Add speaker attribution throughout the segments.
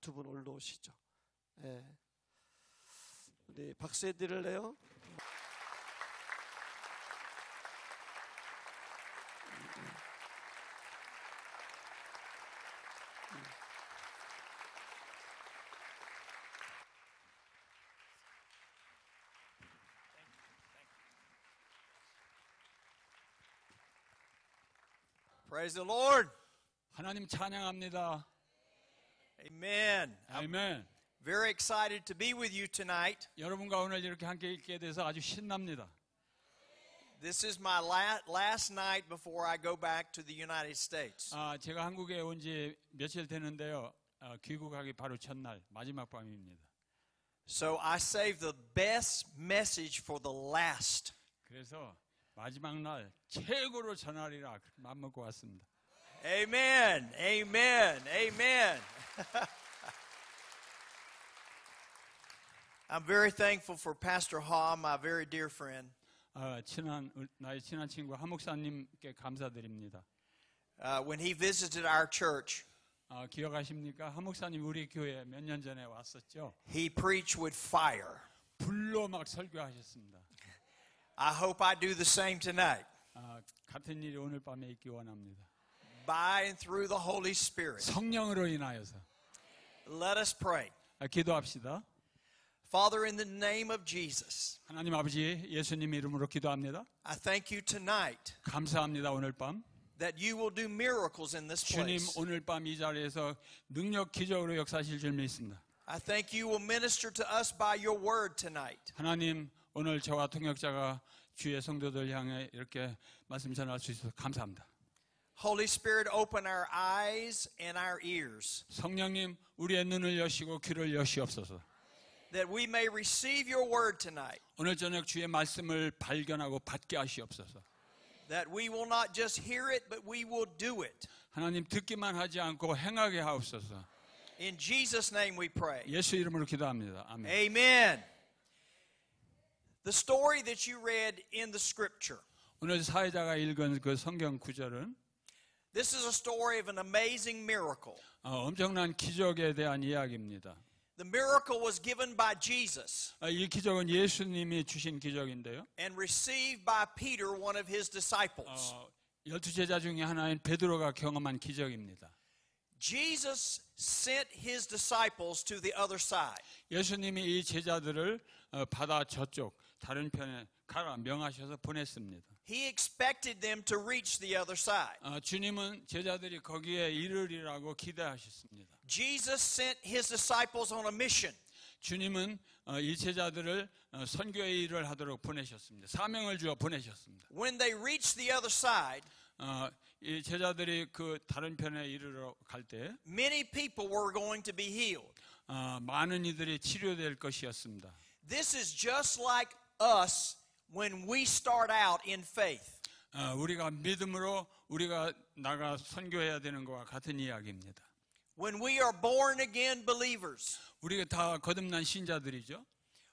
Speaker 1: 두 분 올라오시죠. 예. 우리 박수해 드릴래요?
Speaker 2: Praise the Lord.
Speaker 3: 하나님 찬양합니다.
Speaker 2: Amen.
Speaker 3: 아멘.
Speaker 2: Very excited to be with you tonight.
Speaker 3: 여러분과 오늘 이렇게 함께 있게 돼서 아주 신납니다.
Speaker 2: This is my last night before I go back to the United States.
Speaker 3: 제가 한국에 온 지 며칠 되는데요. 귀국하기 바로 첫날 마지막 밤입니다.
Speaker 2: So I saved the best message for the last.
Speaker 3: 그래서 마지막 날 최고로 전하리라 맘먹고 왔습니다.
Speaker 2: Amen. Amen. Amen. I'm very thankful for Pastor Ha, my very dear friend.
Speaker 3: 나의 친한 친구 하 목사님께 감사드립니다.
Speaker 2: When he visited our church,
Speaker 3: 기억하십니까? 하 목사님 우리 교회 몇 년 전에 왔었죠.
Speaker 2: he preached with fire.
Speaker 3: 불로 막 설교하셨습니다.
Speaker 2: I hope I do the same tonight.
Speaker 3: 같은 일이 오늘 밤에 있기 원합니다.
Speaker 2: By and through the Holy Spirit.
Speaker 3: 성령으로 인하여서.
Speaker 2: Let us pray.
Speaker 3: 기도합시다.
Speaker 2: Father, in the name of Jesus,
Speaker 3: 하나님 아버지 예수님 이름으로 기도합니다.
Speaker 2: I thank you tonight
Speaker 3: 감사합니다. 오늘 밤
Speaker 2: that you will do miracles in this
Speaker 3: 주님
Speaker 2: place.
Speaker 3: 오늘 밤 이 자리에서 능력 기적으로 역사하실 줄 믿습니다.
Speaker 2: I thank you will minister to us by your word tonight.
Speaker 3: 하나님 오늘 저와 통역자가 주의 성도들 향해 이렇게 말씀 전할 수 있어서 감사합니다.
Speaker 2: Holy Spirit, open our eyes and our ears
Speaker 3: 성령님 우리의 눈을 여시고 귀를 여시옵소서.
Speaker 2: that we may receive your word tonight.
Speaker 3: 오늘 저녁 주의 말씀을 발견하고 받게 하시옵소서.
Speaker 2: That we will not just hear it, but we will do it.
Speaker 3: 하나님 듣기만 하지 않고 행하게 하옵소서.
Speaker 2: In Jesus' name we pray.
Speaker 3: 예수 이름으로 기도합니다. 아멘.
Speaker 2: Amen. The story that you read in the scripture.
Speaker 3: 오늘 사회자가 읽은 그 성경 구절은
Speaker 2: This is a story of an amazing miracle.
Speaker 3: 엄청난 기적에 대한 이야기입니다.
Speaker 2: The miracle was given by Jesus
Speaker 3: 이 기적은 예수님이 주신 기적인데요.
Speaker 2: and received by Peter, one of his disciples.
Speaker 3: 12제자 중에 하나인 베드로가 경험한 기적입니다.
Speaker 2: Jesus sent his disciples to the other side.
Speaker 3: 예수님이 이 제자들을 바다 저쪽 다른 편에 가라 명하셔서 보냈습니다.
Speaker 2: He expected them to reach the other side.
Speaker 3: 주님은 제자들이 거기에 이르리라고 기대하셨습니다.
Speaker 2: Jesus sent his disciples on a mission.
Speaker 3: 주님은 이 제자들을 선교의 일을 하도록 보내셨습니다. 사명을 주어 보내셨습니다.
Speaker 2: When they reached the other side,
Speaker 3: 이 제자들이 그 다른 편에 이르러 갈 때
Speaker 2: many people were going to be healed.
Speaker 3: 많은 이들이 치료될 것이었습니다.
Speaker 2: This is just like us when we start out in faith.
Speaker 3: 우리가 믿음으로 우리가 나가 선교해야 되는 것과 같은 이야기입니다.
Speaker 2: When we are born again believers,
Speaker 3: 우리가 다 거듭난 신자들이죠.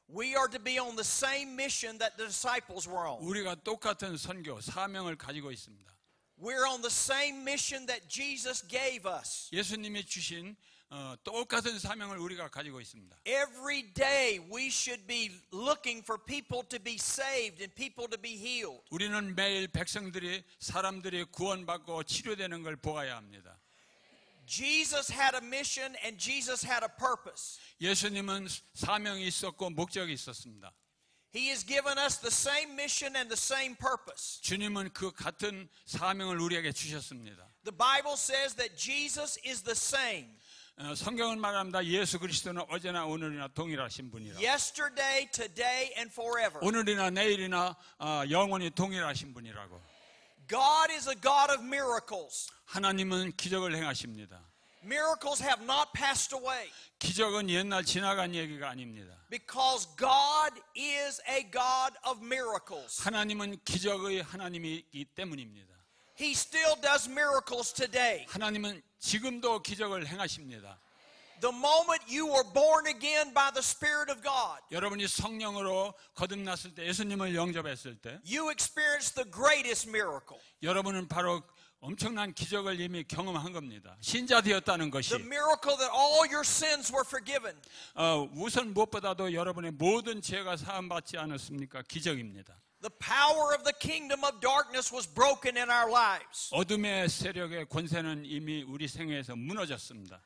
Speaker 2: we are to be on the same mission that the disciples were on.
Speaker 3: 우리가 똑같은 선교 사명을 가지고 있습니다.
Speaker 2: We're on the same mission that Jesus gave us.
Speaker 3: 예수님이 주신 똑같은 사명을 우리가 가지고 있습니다.
Speaker 2: Every day we should be looking for people to be saved and people to be healed.
Speaker 3: 우리는 매일 백성들이 사람들이 구원받고 치료되는 걸 보아야 합니다.
Speaker 2: Jesus had a mission and Jesus had a purpose.
Speaker 3: 예수님은 사명이 있었고 목적이 있었습니다.
Speaker 2: He has given us the same mission and the same purpose.
Speaker 3: 주님은 그 같은 사명을 우리에게 주셨습니다.
Speaker 2: The Bible says that Jesus is the same.
Speaker 3: 성경은 말합니다. 예수 그리스도는 어제나 오늘이나 동일하신 분이라.
Speaker 2: Yesterday, today, and forever.
Speaker 3: 오늘이나 내일이나 영원히 동일하신 분이라고.
Speaker 2: God is a God of miracles.
Speaker 3: 하나님은 기적을 행하십니다.
Speaker 2: Miracles have not passed away.
Speaker 3: 기적은 옛날 지나간 얘기가 아닙니다.
Speaker 2: Because God is a God of miracles.
Speaker 3: 하나님은 기적의 하나님이기 때문입니다.
Speaker 2: He still does miracles today.
Speaker 3: 하나님은 지금도 기적을 행하십니다.
Speaker 2: The moment you were born again by the Spirit of God,
Speaker 3: 여러분이 성령으로 거듭났을 때 예수님을 영접했을 때
Speaker 2: you experienced the greatest miracle.
Speaker 3: 여러분은 바로 엄청난 기적을 이미 경험한 겁니다. 신자 되었다는 것이.
Speaker 2: The miracle that all your sins were forgiven.
Speaker 3: 우선 무엇보다도 여러분의 모든 죄가 사함받지 않았습니까? 기적입니다.
Speaker 2: The power of the kingdom of darkness was broken in our lives.
Speaker 3: 어둠의 세력의 권세는 이미 우리 생애에서 무너졌습니다.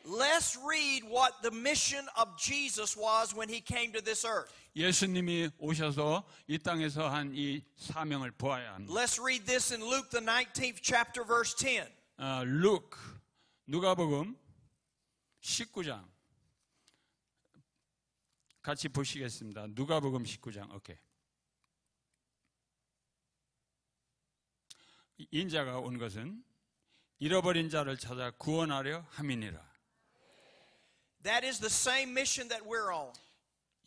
Speaker 2: Let's read what the mission of Jesus was when he came to this earth.
Speaker 3: 예수님이 오셔서 이 땅에서 한 이 사명을 보아야 합니다.
Speaker 2: Let's read this in Luke the 19th chapter verse 10.
Speaker 3: 누가복음 19장 같이 보시겠습니다. 누가복음 19장. 오케이. 인자가 온 것은 잃어버린 자를 찾아 구원하려 함이니라.
Speaker 2: That is the same mission that we're on.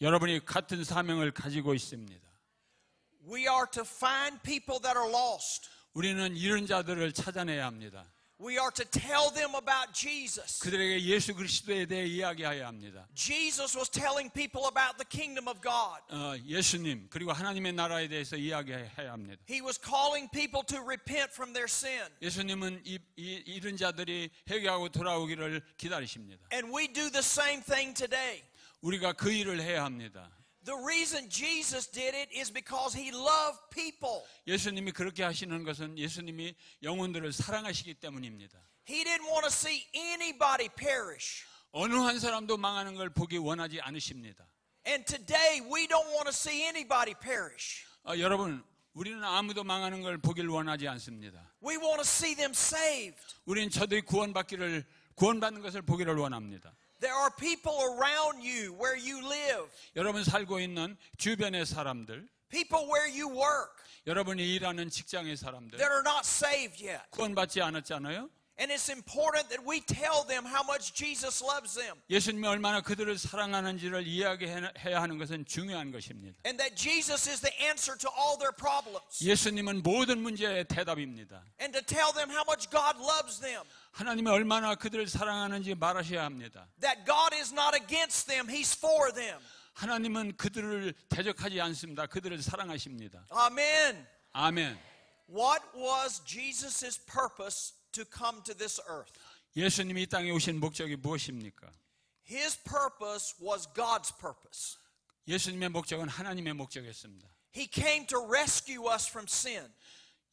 Speaker 3: 여러분이 같은 사명을 가지고 있습니다.
Speaker 2: We are to find people that are lost.
Speaker 3: 우리는 잃은 자들을 찾아내야 합니다.
Speaker 2: We are to tell them about Jesus.
Speaker 3: 그들에게 예수 그리스도에 대해 이야기해야 합니다.
Speaker 2: Jesus was telling people about the kingdom of God.
Speaker 3: 예수님 그리고 하나님의 나라에 대해서 이야기해야 합니다.
Speaker 2: He was calling people to repent from their sin.
Speaker 3: 예수님은 이 잃은 자들이 회개하고 돌아오기를 기다리십니다.
Speaker 2: And we do the same thing today.
Speaker 3: 우리가 그 일을 해야 합니다.
Speaker 2: The reason Jesus did it is because he loved people.
Speaker 3: 예수님이 그렇게 하시는 것은 예수님이 영혼들을 사랑하시기 때문입니다.
Speaker 2: He didn't want to see anybody perish.
Speaker 3: 어느 한 사람도 망하는 걸 보기 원하지 않으십니다.
Speaker 2: And today we don't want to see anybody perish.
Speaker 3: 여러분, 우리는 아무도 망하는 걸 보길 원하지 않습니다.
Speaker 2: We want to see them saved.
Speaker 3: 우리는 저들이 구원받는 것을 보기를 원합니다.
Speaker 2: There are people around you where you live.
Speaker 3: 여러분 살고 있는 주변의 사람들,
Speaker 2: People where you work
Speaker 3: 여러분이 일하는 직장의 사람들
Speaker 2: that are not saved yet.
Speaker 3: 구원받지 않았잖아요.
Speaker 2: And it's important that we tell them how much Jesus loves them.
Speaker 3: 예수님이 얼마나 그들을 사랑하는지를 이야기해야 하는 것은 중요한 것입니다.
Speaker 2: And that Jesus is the answer to all their problems.
Speaker 3: 예수님은 모든 문제의 대답입니다.
Speaker 2: And to tell them how much God loves them.
Speaker 3: 하나님이 얼마나 그들을 사랑하는지 말하셔야 합니다.
Speaker 2: That God is not against them, He's for them.
Speaker 3: 하나님은 그들을 대적하지 않습니다. 그들을 사랑하십니다.
Speaker 2: Amen.
Speaker 3: 아멘.
Speaker 2: What was Jesus' purpose to come to this earth?
Speaker 3: 예수님이 이 땅에 오신 목적이 무엇입니까?
Speaker 2: His purpose was God's purpose.
Speaker 3: 예수님의 목적은 하나님의 목적이었습니다.
Speaker 2: He came to rescue us from sin.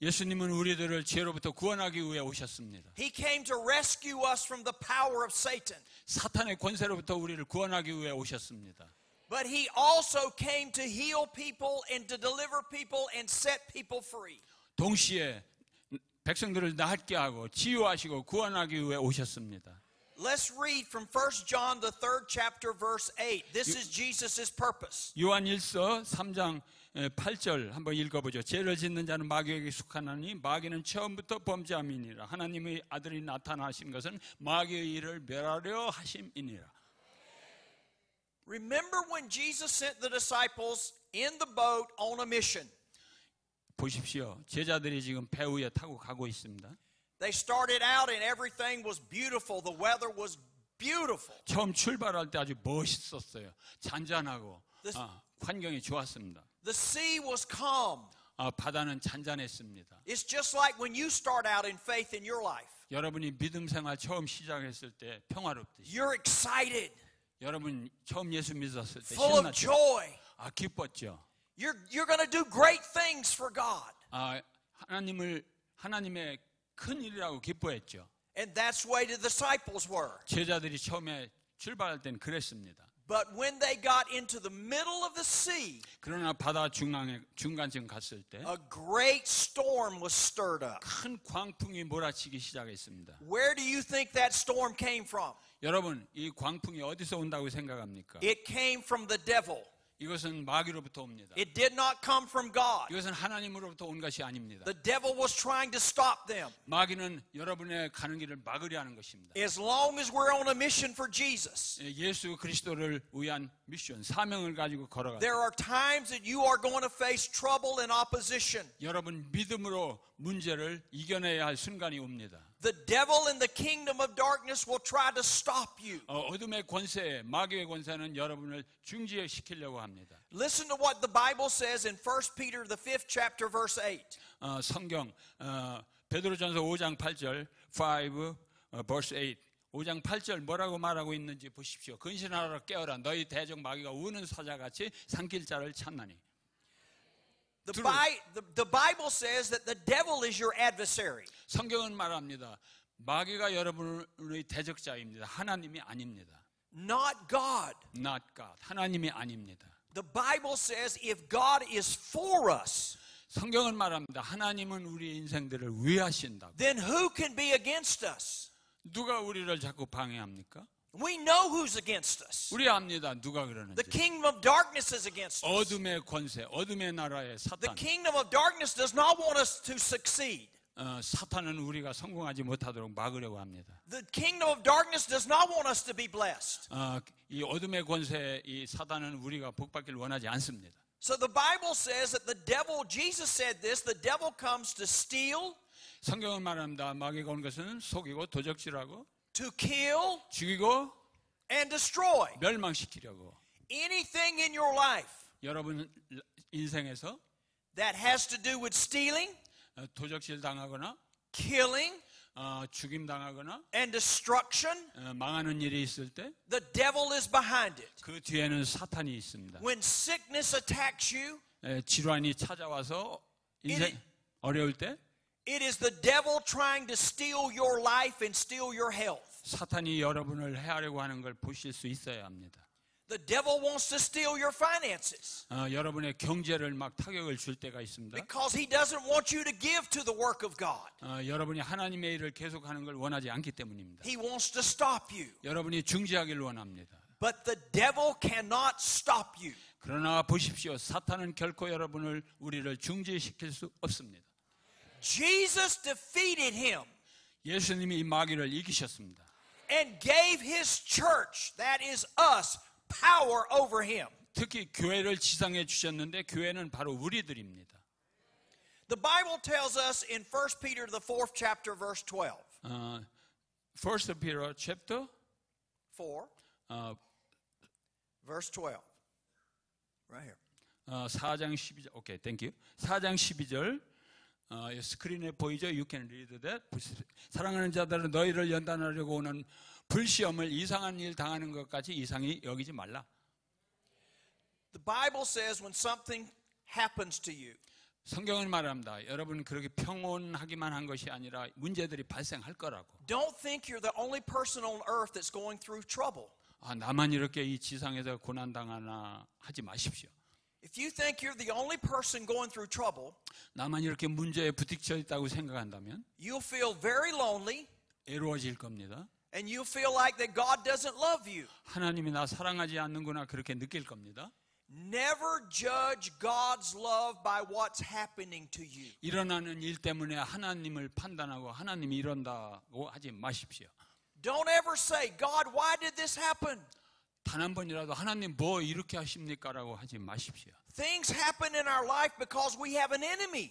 Speaker 3: 예수님은 우리들을 죄로부터 구원하기 위해 오셨습니다.
Speaker 2: He came to rescue us from the power of Satan.
Speaker 3: 사탄의 권세로부터 우리를 구원하기 위해 오셨습니다.
Speaker 2: But He also came to heal people and to deliver people and set people free.
Speaker 3: 동시에 백성들을 낫게 하고 치유하시고 구원하기 위해 오셨습니다.
Speaker 2: Let's read from 1 John the 3rd chapter verse 8. This is Jesus' purpose.
Speaker 3: 요한일서 3장 8절 한번 읽어보죠. 죄를 짓는 자는 마귀에게 속하나니 마귀는 처음부터 범죄함이니라. 하나님의 아들이 나타나신 것은 마귀의 일을 멸하려 하심이니라.
Speaker 2: Remember when Jesus sent the disciples in the boat on a mission.
Speaker 3: 보십시오. 제자들이 지금 배 위에 타고 가고 있습니다.
Speaker 2: They started out and everything was beautiful. The weather was beautiful.
Speaker 3: 처음 출발할 때 아주 멋있었어요. 잔잔하고 환경이 좋았습니다.
Speaker 2: The sea was calm.
Speaker 3: 바다는 잔잔했습니다.
Speaker 2: It's just like when you start out in faith in your life.
Speaker 3: 여러분이 믿음 생활 처음 시작했을 때 평화롭듯이
Speaker 2: You're excited,
Speaker 3: 여러분 처음 예수 믿었을 때
Speaker 2: full of
Speaker 3: 신났죠.
Speaker 2: joy.
Speaker 3: 기뻤죠.
Speaker 2: You're going to do great things for God.
Speaker 3: 하나님의 큰 일이라고 기뻐했죠.
Speaker 2: And that's the way the disciples were.
Speaker 3: 제자들이 처음에 출발할 때는 그랬습니다.
Speaker 2: But when they got into the middle of the sea,
Speaker 3: 그러나 바다 중간쯤 갔을 때
Speaker 2: a great storm was stirred up.
Speaker 3: 큰 광풍이 몰아치기 시작했습니다.
Speaker 2: Where do you think that storm came from?
Speaker 3: 여러분, 이 광풍이 어디서 온다고 생각합니까?
Speaker 2: It came from the devil.
Speaker 3: 이것은 마귀로부터 옵니다.
Speaker 2: It did not come from God.
Speaker 3: 이것은 하나님으로부터 온 것이 아닙니다.
Speaker 2: The devil was trying to stop them.
Speaker 3: 마귀는 여러분의 가는 길을 막으려 하는 것입니다.
Speaker 2: As long as we're on a mission for Jesus,
Speaker 3: 예수 그리스도를 위한 미션, 사명을 가지고 걸어가는
Speaker 2: there are times that you are going to face trouble and opposition.
Speaker 3: 여러분 믿음으로 문제를 이겨내야 할 순간이 옵니다.
Speaker 2: The devil in the kingdom of darkness will try to stop you.
Speaker 3: 어둠의 권세, 마귀의 권세는 여러분을 중지시키려고 합니다.
Speaker 2: Listen to what the Bible says in 1 Peter the 5th chapter verse 8.
Speaker 3: 성경 베드로전서 5장 8절 5 verse 8 5장 8절 뭐라고 말하고 있는지 보십시오. 근신하라 깨어라 너희 대적 마귀가 우는 사자같이 삼킬 자를 찾나니.
Speaker 2: The Bible says that the devil is your adversary.
Speaker 3: 성경은 말합니다. 마귀가 여러분의 대적자입니다. 하나님이 아닙니다.
Speaker 2: Not God.
Speaker 3: Not God. 하나님이 아닙니다.
Speaker 2: The Bible says if God is for us,
Speaker 3: 성경은 말합니다. 하나님은 우리 인생들을 위하신다고.
Speaker 2: then who can be against us?
Speaker 3: 누가 우리를 자꾸 방해합니까?
Speaker 2: We know who's against us.
Speaker 3: 우리 압니다. 누가
Speaker 2: The
Speaker 3: 그러는지.
Speaker 2: kingdom of darkness is against us.
Speaker 3: 어둠의 권세, 어둠의 나라의
Speaker 2: The
Speaker 3: 사탄.
Speaker 2: kingdom of darkness does not want us to succeed.
Speaker 3: 사탄은 우리가 성공하지 못하도록 막으려고 합니다.
Speaker 2: The kingdom of darkness does not want us to be blessed.
Speaker 3: 이 어둠의 권세, 이 사탄은 우리가 복받기를 원하지 않습니다.
Speaker 2: So the Bible says that the devil, Jesus said this, the devil comes to steal,
Speaker 3: 성경은 말합니다. 마귀가 온 것은 속이고 도적질하고
Speaker 2: to kill,
Speaker 3: 죽이고
Speaker 2: and destroy.
Speaker 3: 멸망시키려고.
Speaker 2: Anything in your life
Speaker 3: 여러분 인생에서
Speaker 2: that has to do with stealing,
Speaker 3: 도적질 당하거나
Speaker 2: killing,
Speaker 3: 죽임 당하거나
Speaker 2: and destruction,
Speaker 3: 망하는 일이 있을 때
Speaker 2: the devil is behind it.
Speaker 3: 그 뒤에는 사탄이 있습니다.
Speaker 2: When sickness attacks you,
Speaker 3: 질환이 찾아와서 인생 어려울 때
Speaker 2: it is the devil trying to steal your life and steal your health.
Speaker 3: 사탄이 여러분을 해하려고 하는 걸 보실 수 있어야 합니다.
Speaker 2: The devil wants to steal your finances
Speaker 3: 여러분의 경제를 막 타격을 줄 때가 있습니다.
Speaker 2: because he doesn't want you to give to the work of God.
Speaker 3: 여러분이 하나님의 일을 계속하는 걸 원하지 않기 때문입니다.
Speaker 2: He wants to stop you.
Speaker 3: 여러분이 중지하기를 원합니다.
Speaker 2: But the devil cannot stop you.
Speaker 3: 그러나 보십시오. 사탄은 결코 우리를 중지시킬 수 없습니다.
Speaker 2: Jesus defeated him
Speaker 3: 예수님이 이 마귀를 이기셨습니다.
Speaker 2: and gave his church, that is us, power over him.
Speaker 3: 특히 교회를 지상해 주셨는데 교회는 바로 우리들입니다.
Speaker 2: The Bible tells us in 1 Peter the 4th chapter verse 12.
Speaker 3: First Peter chapter
Speaker 2: 4 verse 12. Right here.
Speaker 3: 4장 12절. 오케이, 땡큐. 4장 12절. 스크린에 보이죠? You can read that. 사랑하는 자들은 너희를 연단하려고 오는 불시험을 이상한 일 당하는 것까지 이상히 여기지 말라.
Speaker 2: The Bible says when something happens to you,
Speaker 3: 성경은 말합니다. 여러분 그렇게 평온하기만 한 것이 아니라 문제들이 발생할 거라고.
Speaker 2: don't think you're the only person on earth that's going through trouble.
Speaker 3: 나만 이렇게 이 지상에서 고난 당하나 하지 마십시오.
Speaker 2: If you think you're the only person going through trouble,
Speaker 3: 나만 이렇게 문제에 부딪혀 있다고 생각한다면
Speaker 2: you'll feel very lonely
Speaker 3: 외로워질 겁니다.
Speaker 2: and you'll feel like that God doesn't love you.
Speaker 3: 하나님이 나 사랑하지 않는구나 그렇게 느낄 겁니다.
Speaker 2: Never judge God's love by what's happening to you.
Speaker 3: 일어나는 일 때문에 하나님을 판단하고 하나님이 이런다고 하지 마십시오.
Speaker 2: Don't ever say, God, why did this happen?
Speaker 3: 단 한 번이라도 하나님 뭐 이렇게 하십니까? 라고 하지 마십시오.
Speaker 2: Things happen in our life because we have an enemy.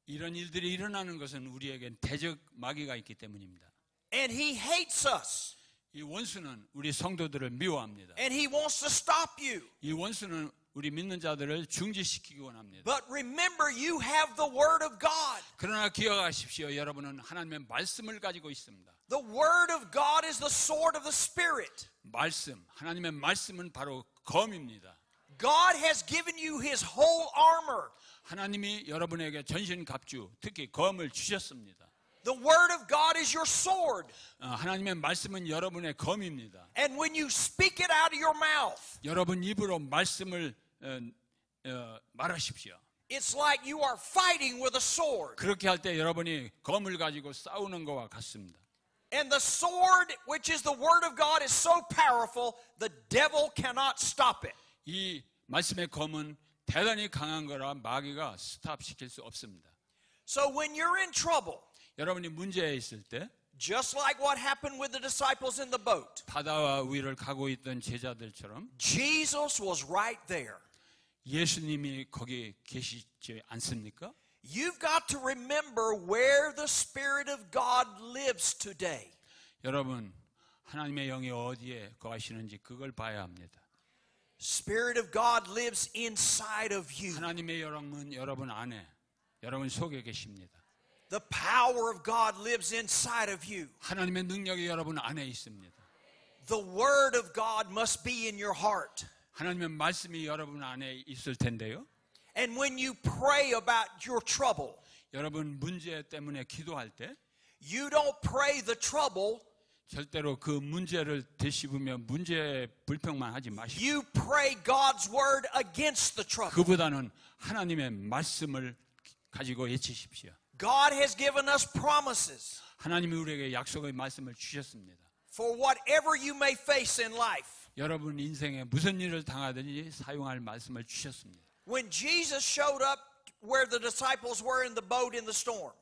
Speaker 3: 이런 일들이 일어나는 것은 우리에겐 대적 마귀가 있기 때문입니다.
Speaker 2: And he hates us.
Speaker 3: 이 원수는 우리 성도들을 미워합니다.
Speaker 2: And he wants to stop you.
Speaker 3: 이 원수는 우리 믿는 자들을 중지시키기 원합니다.
Speaker 2: But remember, you have the Word of God.
Speaker 3: 그러나 기억하십시오. 여러분은 하나님의 말씀을 가지고 있습니다.
Speaker 2: The Word of God is the sword of the Spirit.
Speaker 3: 말씀, 하나님의 말씀은 바로 검입니다.
Speaker 2: God has given you His whole armor.
Speaker 3: 하나님이 여러분에게 전신 갑주, 특히 검을 주셨습니다.
Speaker 2: The Word of God is your sword.
Speaker 3: 하나님의 말씀은 여러분의 검입니다.
Speaker 2: And when you speak it out of your mouth,
Speaker 3: 여러분 입으로 말씀을 말하십시오.
Speaker 2: it's like you are fighting with a sword.
Speaker 3: 그렇게 할 때 여러분이 검을 가지고 싸우는 것과 같습니다.
Speaker 2: And the sword, which is the Word of God, is so powerful, the devil cannot stop it.
Speaker 3: 이 말씀의 검은 대단히 강한 거라 마귀가 스탑시킬 수 없습니다.
Speaker 2: So when you're in trouble,
Speaker 3: 여러분이 문제에 있을 때
Speaker 2: just like what happened with the disciples in the boat,
Speaker 3: 바다와 위를 가고 있던 제자들처럼
Speaker 2: Jesus was right there.
Speaker 3: 예수님이 거기 계시지 않습니까?
Speaker 2: You've got to remember where the Spirit of God lives today.
Speaker 3: 여러분 하나님의 영이 어디에 거하시는지 그걸 봐야 합니다.
Speaker 2: Spirit of God lives inside of you.
Speaker 3: 하나님의 영은 여러분 안에, 여러분 속에 계십니다.
Speaker 2: The power of God lives inside of you.
Speaker 3: 하나님의 능력이 여러분 안에 있습니다.
Speaker 2: The word of God must be in your heart.
Speaker 3: 하나님의 말씀이 여러분 안에 있을 텐데요.
Speaker 2: And when you pray about your trouble,
Speaker 3: 여러분 문제 때문에 기도할 때
Speaker 2: you don't pray the trouble.
Speaker 3: 절대로 그 문제를 되씹으며 문제 불평만 하지 마십시오.
Speaker 2: You pray God's word against the trouble.
Speaker 3: 그보다는 하나님의 말씀을 가지고 외치십시오.
Speaker 2: God has given us promises
Speaker 3: 하나님이 우리에게 약속의 말씀을 주셨습니다.
Speaker 2: for whatever you may face in life.
Speaker 3: 여러분 인생에 무슨 일을 당하든지 사용할 말씀을 주셨습니다.
Speaker 2: When Jesus showed up where the disciples were in the boat in the storm,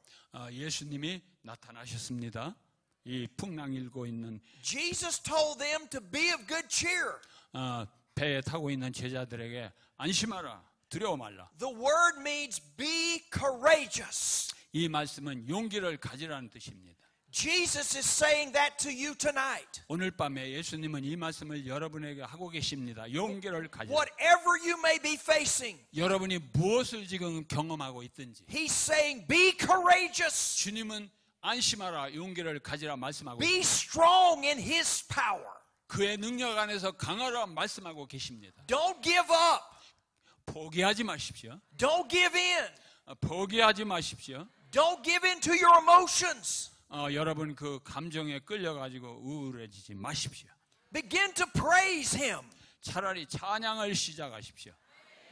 Speaker 3: 예수님이 나타나셨습니다. 이 풍랑 일고 있는
Speaker 2: Jesus told them to be of good cheer.
Speaker 3: 배에 타고 있는 제자들에게 안심하라, 두려워 말라.
Speaker 2: The word means be courageous.
Speaker 3: 이 말씀은 용기를 가지라는 뜻입니다.
Speaker 2: Jesus is saying that to you tonight.
Speaker 3: 오늘 밤에 예수님은 이 말씀을 여러분에게 하고 계십니다. 용기를 가지라.
Speaker 2: Whatever you may be facing,
Speaker 3: 여러분이 무엇을 지금 경험하고 있든지
Speaker 2: He's saying be courageous.
Speaker 3: 주님은 안심하라, 용기를 가지라 말씀하고
Speaker 2: Be
Speaker 3: 있습니다.
Speaker 2: strong in His power.
Speaker 3: 그의 능력 안에서 강하라 말씀하고 계십니다.
Speaker 2: Don't give up.
Speaker 3: 포기하지 마십시오.
Speaker 2: Don't give in.
Speaker 3: 포기하지 마십시오.
Speaker 2: Don't give in to your emotions.
Speaker 3: 여러분 그 감정에 끌려가지고 우울해지지 마십시오.
Speaker 2: Begin to praise Him.
Speaker 3: 차라리 찬양을 시작하십시오.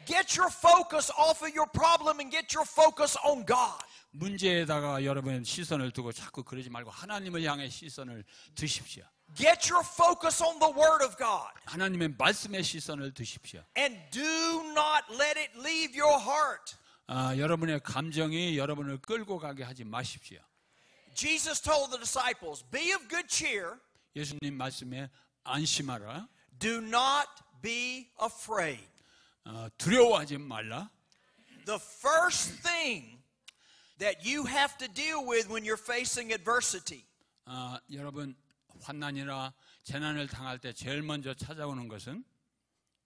Speaker 2: Get your focus off of your problem and get your focus on God.
Speaker 3: 문제에다가 여러분 시선을 두고 자꾸 그러지 말고 하나님을 향해 시선을 두십시오.
Speaker 2: Get your focus on the Word of God.
Speaker 3: 하나님의 말씀에 시선을 두십시오.
Speaker 2: And do not let it leave your heart.
Speaker 3: 여러분의 감정이 여러분을 끌고 가게 하지 마십시오.
Speaker 2: Jesus told the disciples, be of good cheer.
Speaker 3: 예수님 말씀에 안심하라.
Speaker 2: Do not be afraid.
Speaker 3: 두려워하지 말라.
Speaker 2: The first thing that you have to deal with when you're facing adversity
Speaker 3: 여러분 환난이나 재난을 당할 때 제일 먼저 찾아오는 것은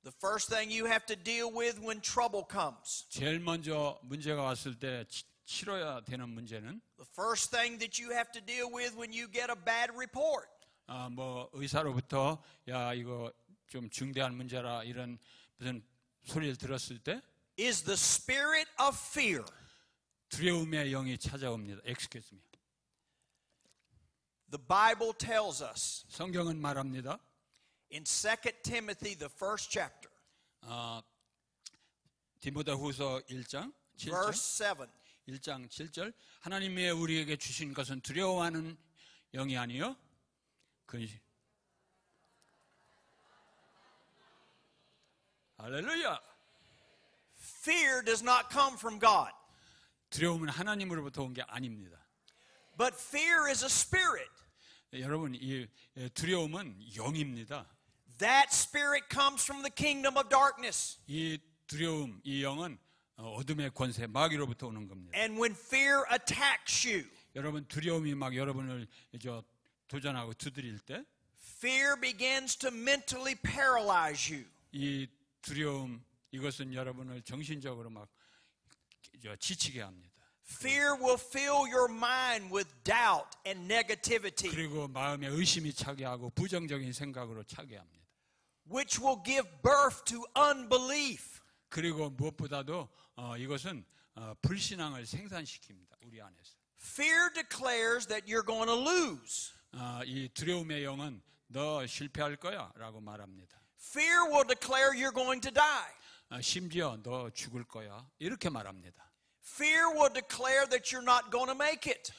Speaker 2: the first thing you have to deal with when trouble comes.
Speaker 3: 제일 먼저 문제가 왔을 때 치러야 되는 문제는
Speaker 2: The first thing that you have to deal with when you get a bad report
Speaker 3: 뭐 의사로부터 야 이거 좀 중대한 문제라 이런 무슨 소리를 들었을 때
Speaker 2: is the spirit of fear.
Speaker 3: 두려움의 영이 찾아옵니다. Excuse me.
Speaker 2: The Bible tells us
Speaker 3: 성경은 말합니다.
Speaker 2: in 2 Timothy, the first chapter,
Speaker 3: 디모데후서 1장 7절
Speaker 2: verse 7.
Speaker 3: 1장 7절 하나님이 우리에게 주신 것은 두려워하는 영이 아니요 할렐루야.
Speaker 2: Fear does not come from God,
Speaker 3: 두려움은 하나님으로부터 온 게 아닙니다.
Speaker 2: but fear is a spirit.
Speaker 3: 여러분 이 두려움은 영입니다.
Speaker 2: That spirit comes from the kingdom of darkness.
Speaker 3: 이 두려움, 이 영은 어둠의 권세 마귀로부터 오는 겁니다.
Speaker 2: And when fear attacks you,
Speaker 3: 여러분 두려움이 막 여러분을 도전하고 두드릴 때
Speaker 2: fear begins to mentally paralyze you.
Speaker 3: 이 두려움 이것은 여러분을 정신적으로 막 지치게 합니다.
Speaker 2: Fear will fill your mind with doubt and negativity,
Speaker 3: 그리고 마음에 의심이 차게 하고 부정적인 생각으로 차게 합니다.
Speaker 2: which will give birth to unbelief.
Speaker 3: 그리고 무엇보다도 이것은 불신앙을 생산시킵니다. 우리 안에서.
Speaker 2: Fear declares that you're going to lose.
Speaker 3: 이 두려움의 영은 너 실패할 거야 라고 말합니다.
Speaker 2: Fear will declare you're going to die.
Speaker 3: 심지어 너 죽을 거야 이렇게 말합니다.
Speaker 2: Fear will declare that you're not going to make it.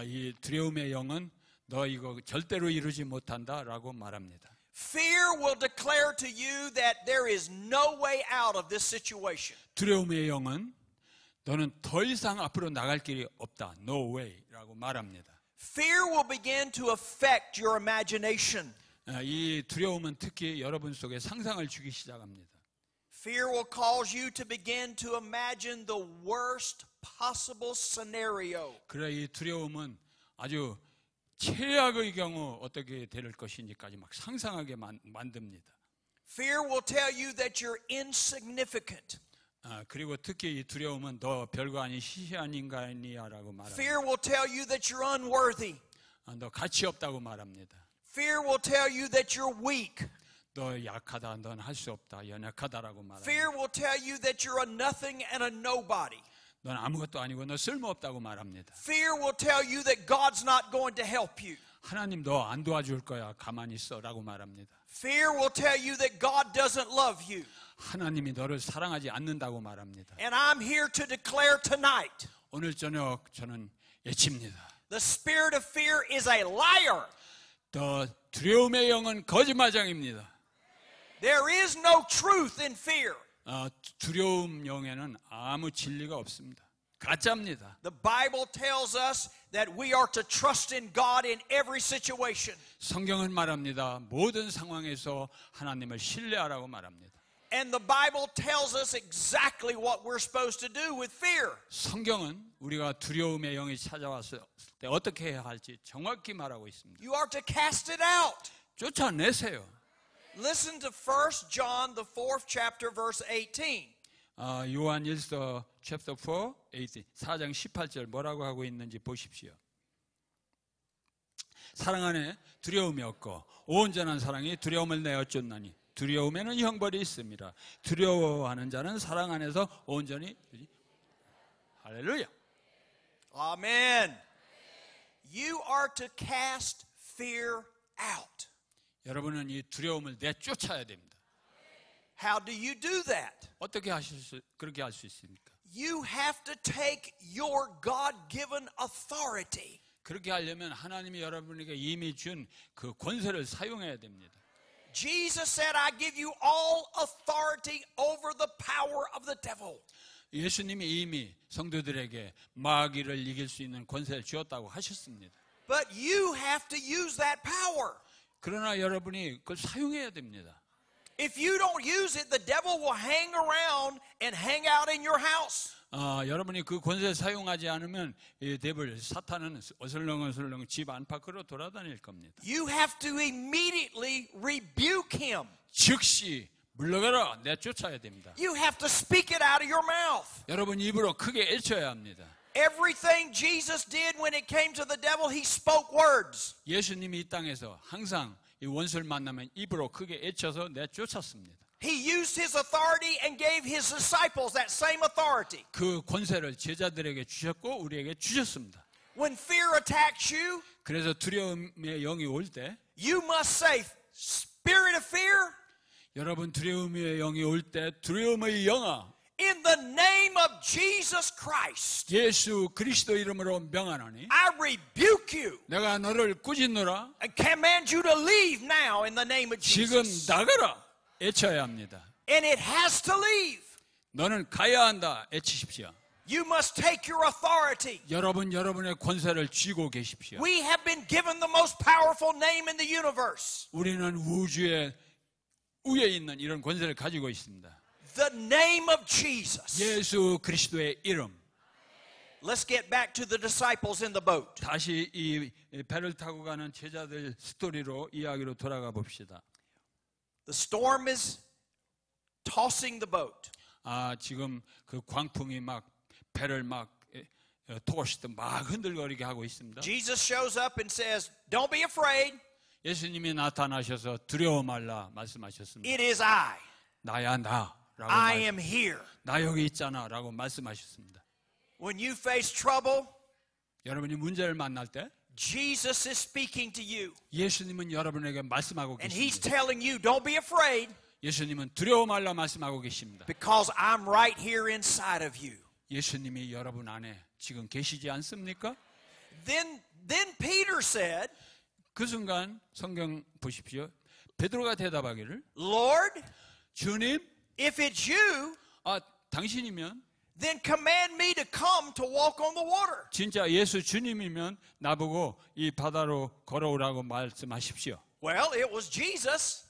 Speaker 3: 이 두려움의 영은 너 이거 절대로 이루지 못한다 라고 말합니다.
Speaker 2: Fear will declare to you that there is no way out of this situation.
Speaker 3: 두려움의 영은 너는 더 이상 앞으로 나갈 길이 없다. No way 라고 말합니다.
Speaker 2: Fear will begin to affect your imagination.
Speaker 3: 이 두려움은 특히 여러분 속에 상상을 주기 시작합니다.
Speaker 2: Fear will cause you to begin to imagine the worst possible scenario.
Speaker 3: 그래 이 두려움은 아주 최악의 경우 어떻게 될 것인지까지 막 상상하게 만듭니다.
Speaker 2: Fear will tell you that you're insignificant.
Speaker 3: 그리고 특히 이 두려움은 너 별거 아닌 시시한 인간이야라고 말합니다.
Speaker 2: Fear will tell you that you're unworthy.
Speaker 3: 너 가치 없다고 말합니다.
Speaker 2: Fear will tell you that you're weak.
Speaker 3: 너 약하다, 넌 할 수 없다, 연약하다라고 말합니다.
Speaker 2: Fear will tell you that you're a nothing and a nobody.
Speaker 3: 넌 아무것도 아니고 너 쓸모없다고 말합니다.
Speaker 2: Fear will tell you that God's not going to help you.
Speaker 3: 하나님 너 안 도와줄 거야, 가만히 있어라고 말합니다.
Speaker 2: Fear will tell you that God doesn't love you.
Speaker 3: 하나님이 너를 사랑하지 않는다고 말합니다.
Speaker 2: And I'm here to declare tonight,
Speaker 3: 오늘 저녁 저는 예칩니다.
Speaker 2: the spirit of fear is a liar.
Speaker 3: 더 두려움의 영은 거짓말장입니다.
Speaker 2: There is no truth in fear.
Speaker 3: 두려움 영에는 아무 진리가 없습니다. 가짜입니다.
Speaker 2: The Bible tells us that we are to trust in God in every situation.
Speaker 3: 성경은 말합니다. 모든 상황에서 하나님을 신뢰하라고 말합니다.
Speaker 2: And the Bible tells us exactly what we're supposed to do with fear.
Speaker 3: 성경은 우리가 두려움의 영이 찾아왔을 때 어떻게 해야 할지 정확히 말하고 있습니다.
Speaker 2: You are to cast it out.
Speaker 3: 쫓아내세요.
Speaker 2: Listen to 1 John, the 4th chapter, verse 18.
Speaker 3: 요한일서 chapter 4, 4장 18절 뭐라고 하고 있는지 보십시오. 사랑 안에 두려움이 없고 온전한 사랑이 두려움을 내어 쫓나니 두려움에는 형벌이 있습니다. 두려워하는 자는 사랑 안에서 온전히 할렐루야.
Speaker 2: Amen. You are to cast fear out.
Speaker 3: 여러분은 이 두려움을 내쫓아야 됩니다.
Speaker 2: How do you do that?
Speaker 3: 어떻게 그렇게 할 수 있습니까?
Speaker 2: You have to take your God-given authority.
Speaker 3: 그렇게 하려면 하나님이 여러분에게 이미 준 그 권세를 사용해야 됩니다.
Speaker 2: Jesus said, I give you all authority over the power of the devil.
Speaker 3: 예수님이 이미 성도들에게 마귀를 이길 수 있는 권세를 주었다고 하셨습니다.
Speaker 2: But you have to use that power.
Speaker 3: 그러나 여러분이 그걸 사용해야 됩니다.
Speaker 2: If you don't use it, the devil will hang around and hang out in your house.
Speaker 3: 여러분이 그 권세를 사용하지 않으면 이 데빌 사탄은 어슬렁어슬렁 집 안팎으로 돌아다닐 겁니다.
Speaker 2: You have to immediately rebuke him.
Speaker 3: 즉시 물러가라 내쫓아야 됩니다.
Speaker 2: You have to speak it out of your mouth.
Speaker 3: 여러분 입으로 크게 외쳐야 합니다.
Speaker 2: Everything Jesus did when it came to the devil, he spoke words.
Speaker 3: 예수님이 이 땅에서 항상 이 원수를 만나면 입으로 크게 외쳐서 내쫓았습니다.
Speaker 2: He used his authority and gave his disciples that same authority.
Speaker 3: 그 권세를 제자들에게 주셨고 우리에게 주셨습니다.
Speaker 2: When fear attacks you,
Speaker 3: 그래서 두려움의 영이 올 때
Speaker 2: you must say, Spirit of fear,
Speaker 3: 여러분 두려움의 영이 올 때 두려움의 영아
Speaker 2: in the name of Jesus Christ,
Speaker 3: 예수 그리스도 이름으로 명하노니
Speaker 2: I rebuke you
Speaker 3: 내가 너를 꾸짖노라
Speaker 2: and command you to leave now in the name of
Speaker 3: 지금
Speaker 2: Jesus.
Speaker 3: 나가라 외쳐야 합니다.
Speaker 2: And it has to leave.
Speaker 3: 너는 가야 한다 외치십시오.
Speaker 2: You must take your authority.
Speaker 3: 여러분의 권세를 쥐고 계십시오.
Speaker 2: We have been given the most powerful name in the universe.
Speaker 3: 우리는 우주의 위에 있는 이런 권세를 가지고 있습니다.
Speaker 2: The name of Jesus.
Speaker 3: 예수 그리스도의 이름.
Speaker 2: Let's get back to the disciples in the boat.
Speaker 3: 다시 이 배를 타고 가는 제자들 스토리로 이야기로 돌아가 봅시다.
Speaker 2: The storm is tossing the boat.
Speaker 3: 지금 그 광풍이 막 배를 막 토시듯 막 흔들거리게 하고 있습니다.
Speaker 2: Jesus shows up and says, "Don't be afraid.
Speaker 3: 예수님이 나타나셔서 두려워 말라 말씀하셨습니다.
Speaker 2: It is I.
Speaker 3: 나야 나라고
Speaker 2: I am here."
Speaker 3: 나 여기 있잖아라고 말씀하셨습니다.
Speaker 2: When you face trouble,
Speaker 3: 여러분이 문제를 만날 때
Speaker 2: Jesus is speaking to you.
Speaker 3: 예수님은 여러분에게 말씀하고
Speaker 2: And he's
Speaker 3: 계십니다.
Speaker 2: telling you, don't be afraid
Speaker 3: 예수님은 두려워 말라 말씀하고 계십니다.
Speaker 2: because I'm right here inside of you.
Speaker 3: 예수님이 여러분 안에 지금 계시지 않습니까?
Speaker 2: Then Peter said,
Speaker 3: 그 순간 성경 보십시오. 베드로가 대답하기를
Speaker 2: Lord,
Speaker 3: 주님,
Speaker 2: if it's you,
Speaker 3: 당신이면
Speaker 2: then command me to come to walk on the water.
Speaker 3: 진짜 예수 주님이면 나보고 이 바다로 걸어오라고 말씀하십시오.
Speaker 2: Well, it was Jesus.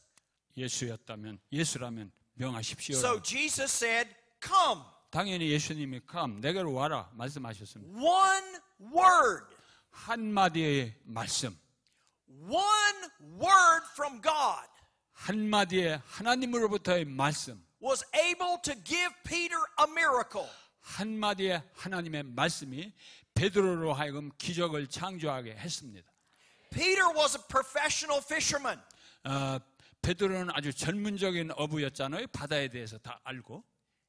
Speaker 3: 예수라면 명하십시오.
Speaker 2: So Jesus said, come.
Speaker 3: 당연히 예수님이 come, 내게로 와라 말씀하셨습니다.
Speaker 2: One word.
Speaker 3: 한마디의 말씀.
Speaker 2: One word from God
Speaker 3: 한마디의 하나님으로부터의 말씀.
Speaker 2: was able to give Peter a miracle.
Speaker 3: 한마디의 하나님의 말씀이 베드로로 하여금 기적을 창조하게 했습니다.
Speaker 2: Peter was a professional fisherman.
Speaker 3: 베드로는 아주 전문적인 어부였잖아요. 바다에 대해서 다 알고.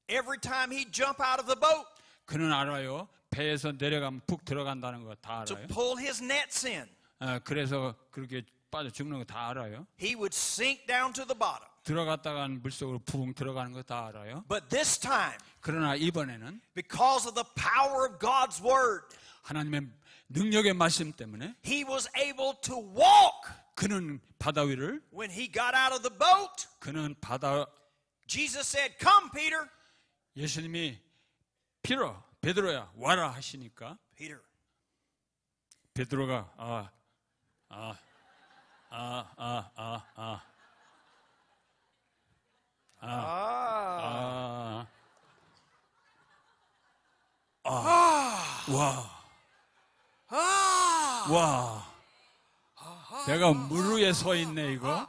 Speaker 2: Every time he'd jump out of the boat
Speaker 3: 그는 알아요. 배에서 내려가면 푹 들어간다는 거 다
Speaker 2: to
Speaker 3: 알아요.
Speaker 2: pull his nets in,
Speaker 3: 그래서 그렇게 빠져 죽는 거 다 알아요.
Speaker 2: he would sink down to the bottom.
Speaker 3: 들어갔다간 물속으로 붕 들어가는 거 다 알아요.
Speaker 2: But this time,
Speaker 3: 그러나 이번에는
Speaker 2: because of the power of God's word,
Speaker 3: 하나님의 능력의 말씀 때문에
Speaker 2: he was able to walk.
Speaker 3: 그는 바다 위를
Speaker 2: When he got out of the boat,
Speaker 3: 그는 바다
Speaker 2: Jesus said, "Come, Peter."
Speaker 3: 예수님이 베드로야 와라 하시니까
Speaker 2: Peter.
Speaker 3: 베드로가 와, 내가 물 위에 서 있네 이거.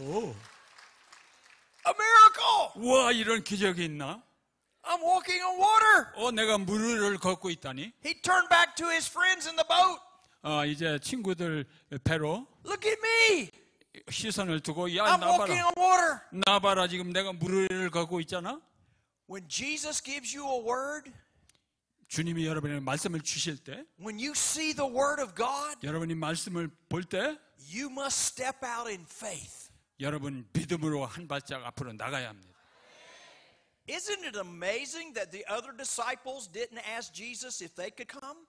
Speaker 2: Whoa. A miracle.
Speaker 3: 와, 이런 기적이 있나?
Speaker 2: I'm walking on water.
Speaker 3: 내가 물 위를 걷고 있다니.
Speaker 2: He turned back to his friends in the boat.
Speaker 3: 이제 친구들 배로
Speaker 2: Look at me.
Speaker 3: 시선을 두고 야,
Speaker 2: I'm walking
Speaker 3: 나봐라.
Speaker 2: on water.
Speaker 3: 나봐라, 지금 내가 물 위를 걷고 있잖아.
Speaker 2: When Jesus gives you a word,
Speaker 3: 주님이 여러분에게 말씀을 주실 때,
Speaker 2: when you see the word of God,
Speaker 3: 여러분이 말씀을 볼 때,
Speaker 2: you must step out in faith.
Speaker 3: 여러분 믿음으로 한 발짝 앞으로 나가야 합니다.
Speaker 2: Isn't it amazing that the other disciples didn't ask Jesus if they could come?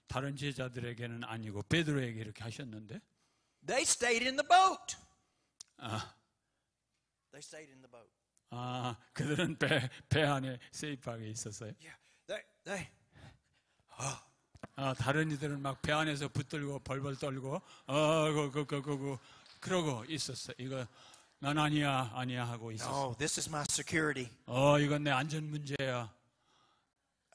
Speaker 3: 다른 제자들에게는 아니고 베드로에게 이렇게 하셨는데,
Speaker 2: They stayed in the boat. They stayed in the boat.
Speaker 3: 그들은 배 안에 세이프하게 있었어요.
Speaker 2: Yeah, they.
Speaker 3: 다른 이들은 막 배 안에서 붙들고 벌벌 떨고 그러고 있었어. 이거 난 아니야 하고 있었어.
Speaker 2: No, this is my security.
Speaker 3: 이건 내 안전 문제야.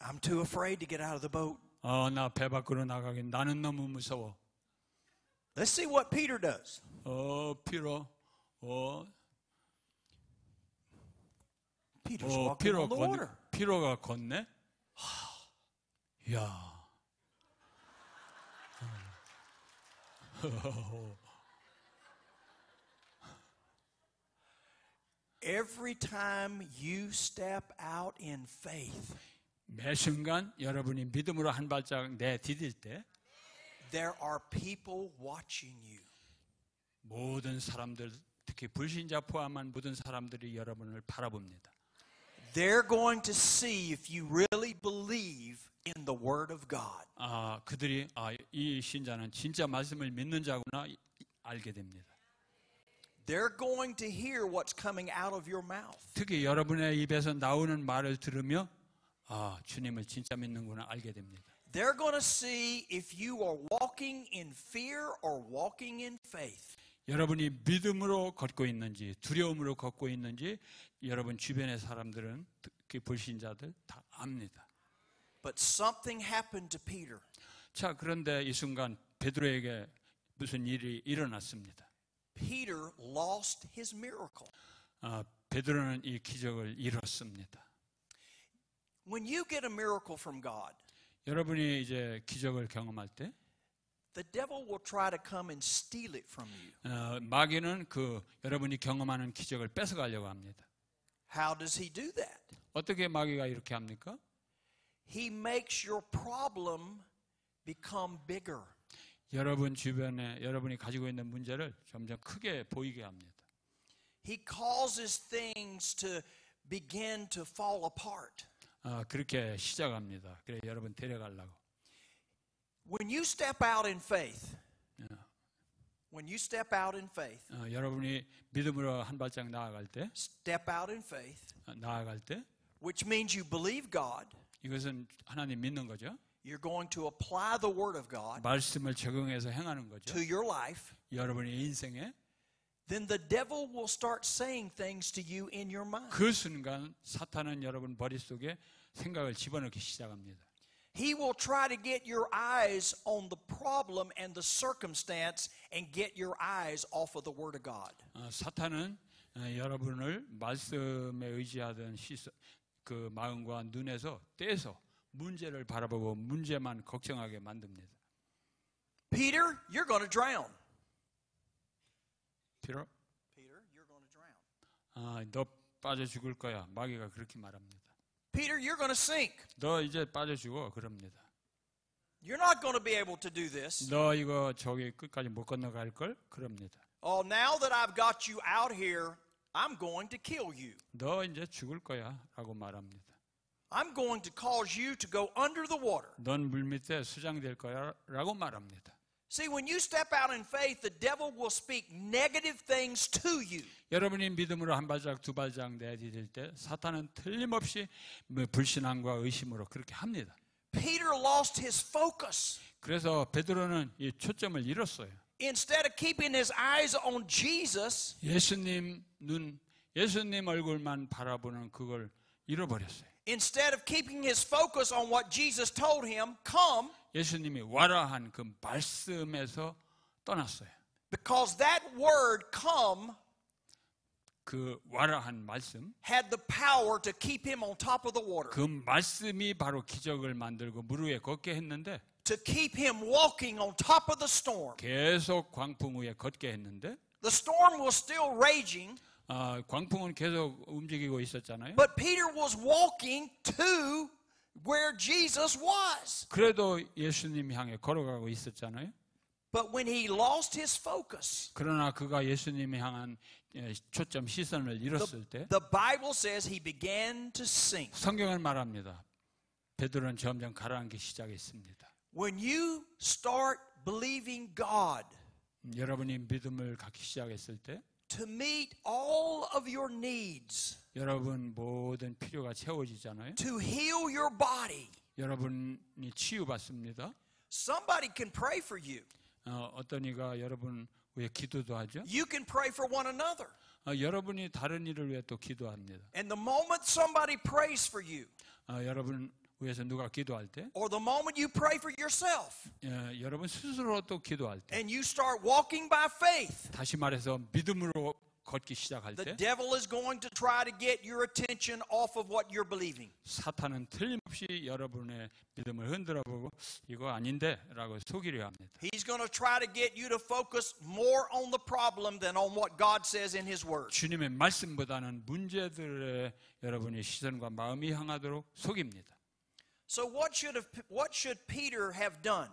Speaker 2: I'm too afraid to get out of the boat.
Speaker 3: 나 배 밖으로 나가긴 나는 너무 무서워.
Speaker 2: Let's see what Peter does. Peter's walking on the water.
Speaker 3: 피로가 걷네. 야.
Speaker 2: Every time you step out in faith,
Speaker 3: 매 순간 여러분이 믿음으로 한 발짝 내디딜 때
Speaker 2: there are people watching you.
Speaker 3: 모든 사람들, 특히 불신자 포함한 모든 사람들이 여러분을 바라봅니다.
Speaker 2: They're going to see if you really believe in the Word of God.
Speaker 3: 그들이 이 신자는 진짜 말씀을 믿는 자구나 알게 됩니다.
Speaker 2: They're going to hear what's coming out of your mouth.
Speaker 3: 특히 여러분의 입에서 나오는 말을 들으며 주님을 진짜 믿는구나 알게 됩니다.
Speaker 2: They're going to see if you are walking in fear or walking in faith.
Speaker 3: 여러분이 믿음으로 걷고 있는지 두려움으로 걷고 있는지 여러분 주변의 사람들은 특히 불신자들 다 압니다.
Speaker 2: But something happened to Peter.
Speaker 3: 자, 그런데 이 순간 베드로에게 무슨 일이 일어났습니다.
Speaker 2: Peter lost his miracle.
Speaker 3: 베드로는 이 기적을 잃었습니다.
Speaker 2: When you get a miracle from God,
Speaker 3: 여러분이 이제 기적을 경험할 때
Speaker 2: the devil will try to come and steal it from you.
Speaker 3: 마귀는 여러분이 경험하는 기적을 뺏어가려고 합니다.
Speaker 2: How does he do that?
Speaker 3: 어떻게 마귀가 이렇게 합니까?
Speaker 2: He makes your problem become bigger.
Speaker 3: 여러분 주변에 여러분이 가지고 있는 문제를 점점 크게 보이게 합니다.
Speaker 2: He causes things to begin to fall apart.
Speaker 3: 그렇게 시작합니다. 그래 여러분 데려가려고.
Speaker 2: When you step out in faith, when you step out in faith,
Speaker 3: 여러분이 믿음으로 한 발짝 나아갈 때,
Speaker 2: step out in faith,
Speaker 3: 나아갈 때,
Speaker 2: which means you believe God.
Speaker 3: 이것은 하나님 믿는 거죠.
Speaker 2: You're going to apply the Word of God
Speaker 3: 말씀을 적용해서 행하는 거죠.
Speaker 2: to your life.
Speaker 3: 여러분의 인생에
Speaker 2: Then the devil will start saying things to you in your mind.
Speaker 3: 그 순간 사탄은 여러분 머릿속에 생각을 집어넣기 시작합니다.
Speaker 2: He will try to get your eyes on the problem and the circumstance and get your eyes off of the Word of God.
Speaker 3: 사탄은 여러분을 말씀에 의지하던 그 마음과 눈에서 떼서 문제를 바라보고 문제만 걱정하게 만듭니다.
Speaker 2: Peter, you're going to drown.
Speaker 3: Peter,
Speaker 2: you're going to drown.
Speaker 3: 너 빠져 죽을 거야. 마귀가 그렇게 말합니다.
Speaker 2: Peter, you're going to sink.
Speaker 3: 너 이제 빠져 죽어. 그럽니다.
Speaker 2: You're not going to be able to do this.
Speaker 3: 너 이거 저기 끝까지 못 건너갈 걸. 그럽니다.
Speaker 2: Oh, now that I've got you out here, I'm going to kill you.
Speaker 3: 너 이제 죽을 거야라고 말합니다.
Speaker 2: I'm going to cause you to go under the water.
Speaker 3: 넌 물 밑에 수장될 거야라고 말합니다.
Speaker 2: See, when you step out in faith, the devil will speak negative things to you.
Speaker 3: 여러분이 믿음으로 한 발짝 두 발짝 내디딜 때 사탄은 틀림없이 불신앙과 의심으로 그렇게 합니다.
Speaker 2: Peter lost his focus.
Speaker 3: 그래서 베드로는 이 초점을 잃었어요.
Speaker 2: Instead of keeping his eyes on Jesus,
Speaker 3: 예수님 얼굴만 바라보는 그걸 잃어버렸어요.
Speaker 2: instead of keeping his focus on what Jesus told him, come,
Speaker 3: 예수님이 와라 한 그 말씀에서 떠났어요.
Speaker 2: because that word come
Speaker 3: 그 와라 한 말씀,
Speaker 2: had the power to keep him on top of the water,
Speaker 3: 그 말씀이 바로 기적을 만들고 물 위에 걷게 했는데
Speaker 2: to keep him walking on top of the storm.
Speaker 3: 계속 광풍 위에 걷게 했는데
Speaker 2: The storm was still raging,
Speaker 3: 광풍은 계속 움직이고 있었잖아요.
Speaker 2: but Peter was walking to where Jesus was.
Speaker 3: 그래도 예수님 향해 걸어가고 있었잖아요.
Speaker 2: But when he lost his focus,
Speaker 3: 그러나 그가 예수님 향한 초점 시선을 잃었을 때
Speaker 2: the Bible says he began to sink.
Speaker 3: 성경은 말합니다. 베드로는 점점 가라앉기 시작했습니다.
Speaker 2: When you start believing God
Speaker 3: 여러분이 믿음을 갖기 시작했을 때
Speaker 2: to meet all of your needs,
Speaker 3: 여러분 모든 필요가 채워지잖아요.
Speaker 2: to heal your body,
Speaker 3: 여러분이 치유받습니다.
Speaker 2: somebody can pray for you.
Speaker 3: 어떤 이가 여러분 위해 기도도 하죠.
Speaker 2: You can pray for one another.
Speaker 3: 여러분이 다른 이를 위해 또 기도합니다.
Speaker 2: And the moment somebody prays for you,
Speaker 3: 여러분 위해서 누가 기도할 때
Speaker 2: or the moment you pray for yourself,
Speaker 3: 여러분 스스로 또 기도할 때
Speaker 2: and you start walking by faith,
Speaker 3: 다시 말해서 믿음으로 걷기 시작할
Speaker 2: the
Speaker 3: 때
Speaker 2: devil is going to try to get your attention off of what you're believing.
Speaker 3: 사탄은 틀림없이 여러분의 믿음을 흔들어보고 이거 아닌데 라고 속이려 합니다.
Speaker 2: He's going to try to get you to focus more on the problem than on what God says in His Word.
Speaker 3: 주님의 말씀보다는 문제들에 여러분의 시선과 마음이 향하도록 속입니다.
Speaker 2: So what should Peter have done?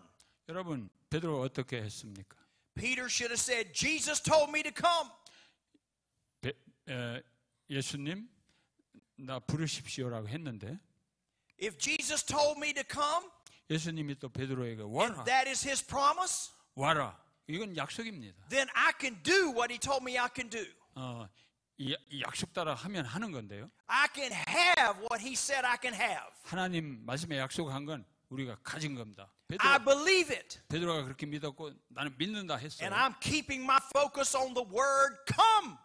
Speaker 3: 여러분 베드로 어떻게 했습니까?
Speaker 2: Peter should have said, Jesus told me to come.
Speaker 3: 예수님 나 부르십시오라고 했는데
Speaker 2: If Jesus told me to come,
Speaker 3: 예수님이 또 베드로에게 와라
Speaker 2: that is His promise,
Speaker 3: 와라 이건 약속입니다.
Speaker 2: then I can do what He told me I can do.
Speaker 3: 이 약속 따라 하면 하는 건데요.
Speaker 2: I can have what He said I can have.
Speaker 3: 하나님 말씀에 약속한 건 우리가 가진 겁니다.
Speaker 2: I believe it.
Speaker 3: 베드로가 그렇게 믿었고 나는 믿는다 했어요.
Speaker 2: And I'm keeping my focus on the word come.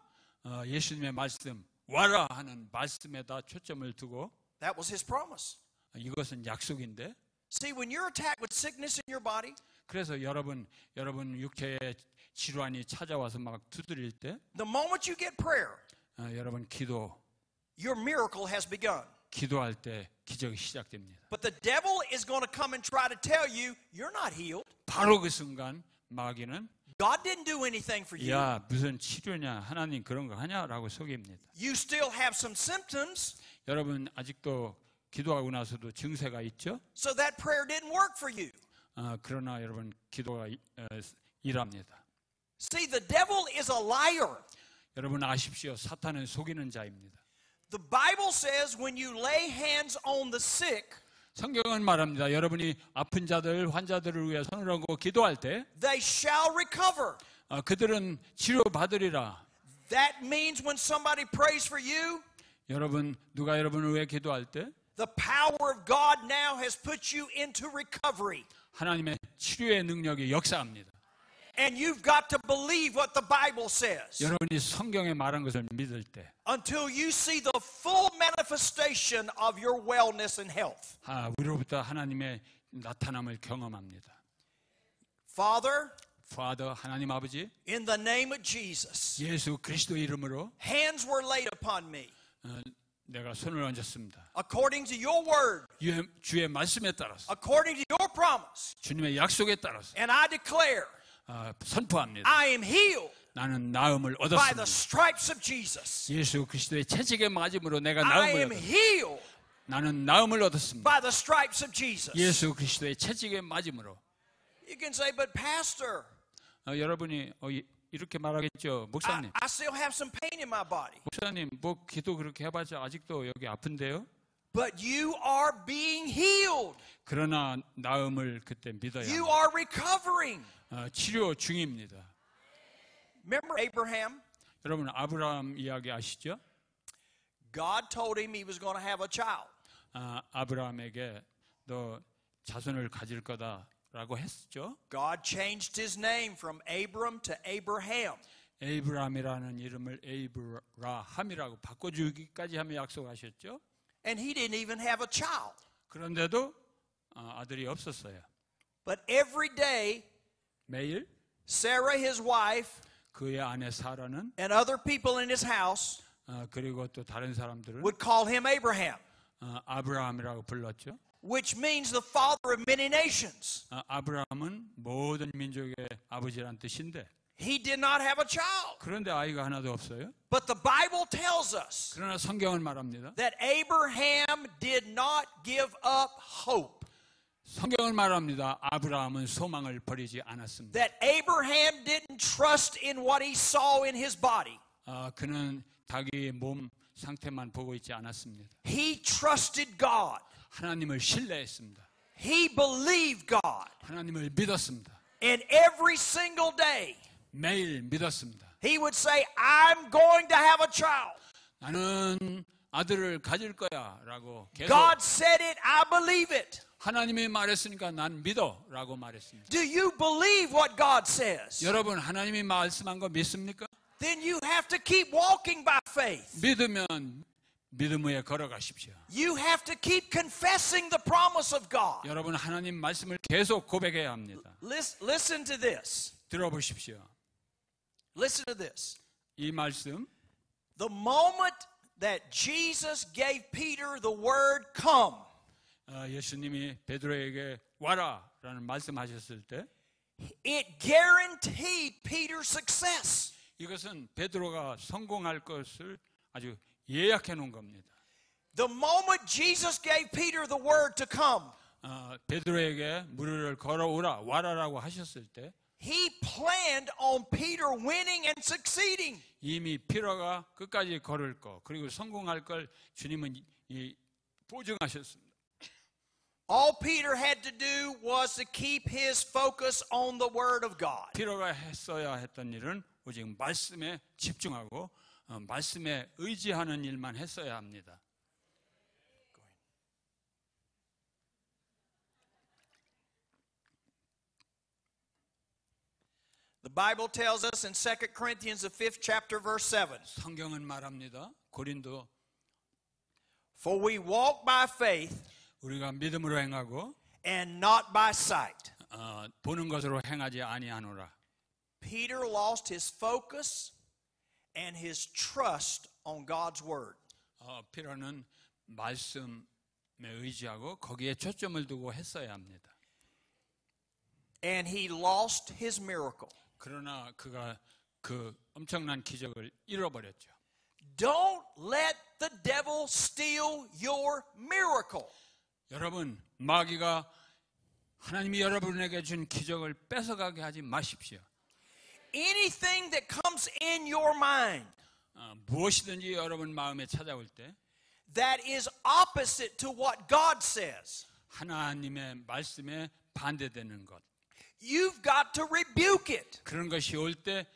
Speaker 3: 예수님의 말씀 와라 하는 말씀에다 초점을 두고
Speaker 2: That was His promise.
Speaker 3: 이것은 약속인데
Speaker 2: See, when you're attacked with sickness in your body,
Speaker 3: 그래서 여러분 육체에 질환이 찾아와서 막 두드릴 때
Speaker 2: the moment you get prayer,
Speaker 3: 여러분
Speaker 2: your miracle has begun.
Speaker 3: 기도할 때 기적이 시작됩니다.
Speaker 2: But the devil is going to come and try to tell you you're not healed.
Speaker 3: 바로 그 순간 마귀는
Speaker 2: God didn't do anything for you.
Speaker 3: 야 무슨 치료냐 하나님 그런 거 하냐라고 속입니다.
Speaker 2: You still have some symptoms,
Speaker 3: 여러분 아직도 기도하고 나서도 증세가 있죠.
Speaker 2: so that prayer didn't work for you.
Speaker 3: 그러나 여러분 기도가 일합니다.
Speaker 2: See, the devil is a liar.
Speaker 3: 여러분 아십시오. 사탄은 속이는 자입니다.
Speaker 2: The Bible says when you lay hands on the sick,
Speaker 3: 성경은 말합니다. 여러분이 아픈 자들, 환자들을 위해 손을 얹고 기도할 때
Speaker 2: they shall recover.
Speaker 3: 그들은 치료받으리라.
Speaker 2: That means when somebody prays for you,
Speaker 3: 여러분 누가 여러분을 위해 기도할 때
Speaker 2: the power of God now has put you into recovery.
Speaker 3: 하나님의 치료의 능력이 역사합니다.
Speaker 2: And you've got to believe what the Bible says
Speaker 3: 여러분이 성경에 말한 것을 믿을 때
Speaker 2: until you see the full manifestation of your wellness and health.
Speaker 3: 우리로부터 하나님의 나타남을 경험합니다.
Speaker 2: Father,
Speaker 3: Father, 하나님 아버지,
Speaker 2: in the name of Jesus,
Speaker 3: 예수 그리스도 이름으로
Speaker 2: hands were laid upon me
Speaker 3: 내가 손을 얹었습니다.
Speaker 2: according to your word,
Speaker 3: 주의 말씀에 따라서,
Speaker 2: according to your promise.
Speaker 3: 주님의 약속에 따라서
Speaker 2: And I declare,
Speaker 3: 선포합니다.
Speaker 2: I am healed
Speaker 3: 나는 나음을
Speaker 2: by the
Speaker 3: 얻었습니다.
Speaker 2: stripes of Jesus.
Speaker 3: 예수 그리스도의 채찍에 맞음으로 내가
Speaker 2: I
Speaker 3: 나음을
Speaker 2: am
Speaker 3: 얻었습니다.
Speaker 2: healed
Speaker 3: 나는 나음을 얻었습니다.
Speaker 2: by the stripes of Jesus.
Speaker 3: 예수 그리스도의 채찍에 맞음으로.
Speaker 2: You can say, but Pastor,
Speaker 3: 여러분이 이렇게 말하겠죠. 목사님,
Speaker 2: I still have some pain in my body.
Speaker 3: 목사님 뭐 기도 그렇게 해봤자 아직도 여기 아픈데요.
Speaker 2: But you are being healed.
Speaker 3: 그러나 나음을 그때 믿어야
Speaker 2: You
Speaker 3: 합니다.
Speaker 2: are recovering.
Speaker 3: 치료 중입니다.
Speaker 2: Remember Abraham?
Speaker 3: 여러분 아브라함 이야기 아시죠?
Speaker 2: God told him he was going to have a child.
Speaker 3: 아브라함에게 너 자손을 가질 거다라고 했죠.
Speaker 2: God changed his name from Abram to Abraham.
Speaker 3: 에이브람이라는 이름을 에이브라함이라고 바꿔주기까지 하며 약속하셨죠.
Speaker 2: And he didn't even have a child.
Speaker 3: 그런데도 아들이 없었어요.
Speaker 2: But every day,
Speaker 3: 매일
Speaker 2: Sarah, his wife,
Speaker 3: 그의 아내 사라는
Speaker 2: and other people in his house
Speaker 3: 그리고 또 다른 사람들은
Speaker 2: would call him Abraham,
Speaker 3: 아브라함이라고 불렀죠.
Speaker 2: which means the father of many nations.
Speaker 3: 아브라함은 모든 민족의 아버지란 뜻인데
Speaker 2: He did not have a child.
Speaker 3: 그런데 아이가 하나도 없어요.
Speaker 2: But the Bible tells us
Speaker 3: 그러나 성경은 말합니다.
Speaker 2: that Abraham did not give up hope.
Speaker 3: 성경은 말합니다. 아브라함은 소망을 버리지 않았습니다.
Speaker 2: That Abraham didn't trust in what he saw in his body.
Speaker 3: 그는 자기의 몸 상태만 보고 있지 않았습니다.
Speaker 2: He trusted God.
Speaker 3: 하나님을 신뢰했습니다.
Speaker 2: He believed God.
Speaker 3: 하나님을 믿었습니다.
Speaker 2: And every single day,
Speaker 3: 매일 믿었습니다.
Speaker 2: he would say, I'm going to have a child.
Speaker 3: 나는 아들을 가질 거야 라고 계속
Speaker 2: God said it, I believe it.
Speaker 3: 하나님이 말했으니까 난 믿어 라고 말했습니다.
Speaker 2: Do you believe what God says?
Speaker 3: 여러분 하나님이 말씀한 거 믿습니까?
Speaker 2: Then you have to keep walking by faith.
Speaker 3: 믿으면 믿음 위에 걸어가십시오.
Speaker 2: You have to keep confessing the promise of God.
Speaker 3: 여러분 하나님 말씀을 계속 고백해야 합니다.
Speaker 2: Listen to this.
Speaker 3: 들어보십시오.
Speaker 2: Listen to this.
Speaker 3: 이 말씀
Speaker 2: The moment that Jesus gave Peter the word come,
Speaker 3: 예수님이 베드로에게 와라라는 말씀하셨을 때
Speaker 2: it guaranteed Peter's success.
Speaker 3: 이것은 베드로가 성공할 것을 아주 예약해 놓은 겁니다.
Speaker 2: The moment Jesus gave Peter the word to come,
Speaker 3: 베드로에게 무리를 걸어오라 와라라고 하셨을 때
Speaker 2: he planned on Peter winning and succeeding.
Speaker 3: 이미 베드로가 끝까지 걸을 거 그리고 성공할 걸 주님은 보증하셨습니다.
Speaker 2: All Peter had to do was to keep his focus on the word of God.
Speaker 3: 베드로가 했어야 했던 일은 오직 말씀에 집중하고 말씀에 의지하는 일만 했어야 합니다.
Speaker 2: The Bible tells us in 2 Corinthians the 5th chapter verse 7.
Speaker 3: 성경은 말합니다. 고린도
Speaker 2: For we walk by faith
Speaker 3: 우리가 믿음으로 행하고
Speaker 2: and not by sight.
Speaker 3: 보는 것으로 행하지 아니하노라.
Speaker 2: Peter lost his focus and his trust on God's word.
Speaker 3: 베드로는 말씀에 의지하고 거기에 초점을 두고 했어야 합니다.
Speaker 2: And he lost his miracle.
Speaker 3: 그러나 그가 그 엄청난 기적을 잃어버렸죠.
Speaker 2: Don't let the devil steal your miracle.
Speaker 3: 여러분, 마귀가 하나님이 여러분에게 준 기적을 뺏어가게 하지 마십시오.
Speaker 2: Anything that comes in your mind
Speaker 3: 무엇이든지 여러분 마음에 찾아올 때
Speaker 2: that is opposite to what God says,
Speaker 3: 하나님의 말씀에 반대되는 것,
Speaker 2: you've got to rebuke it.
Speaker 3: 그런 것이 올 때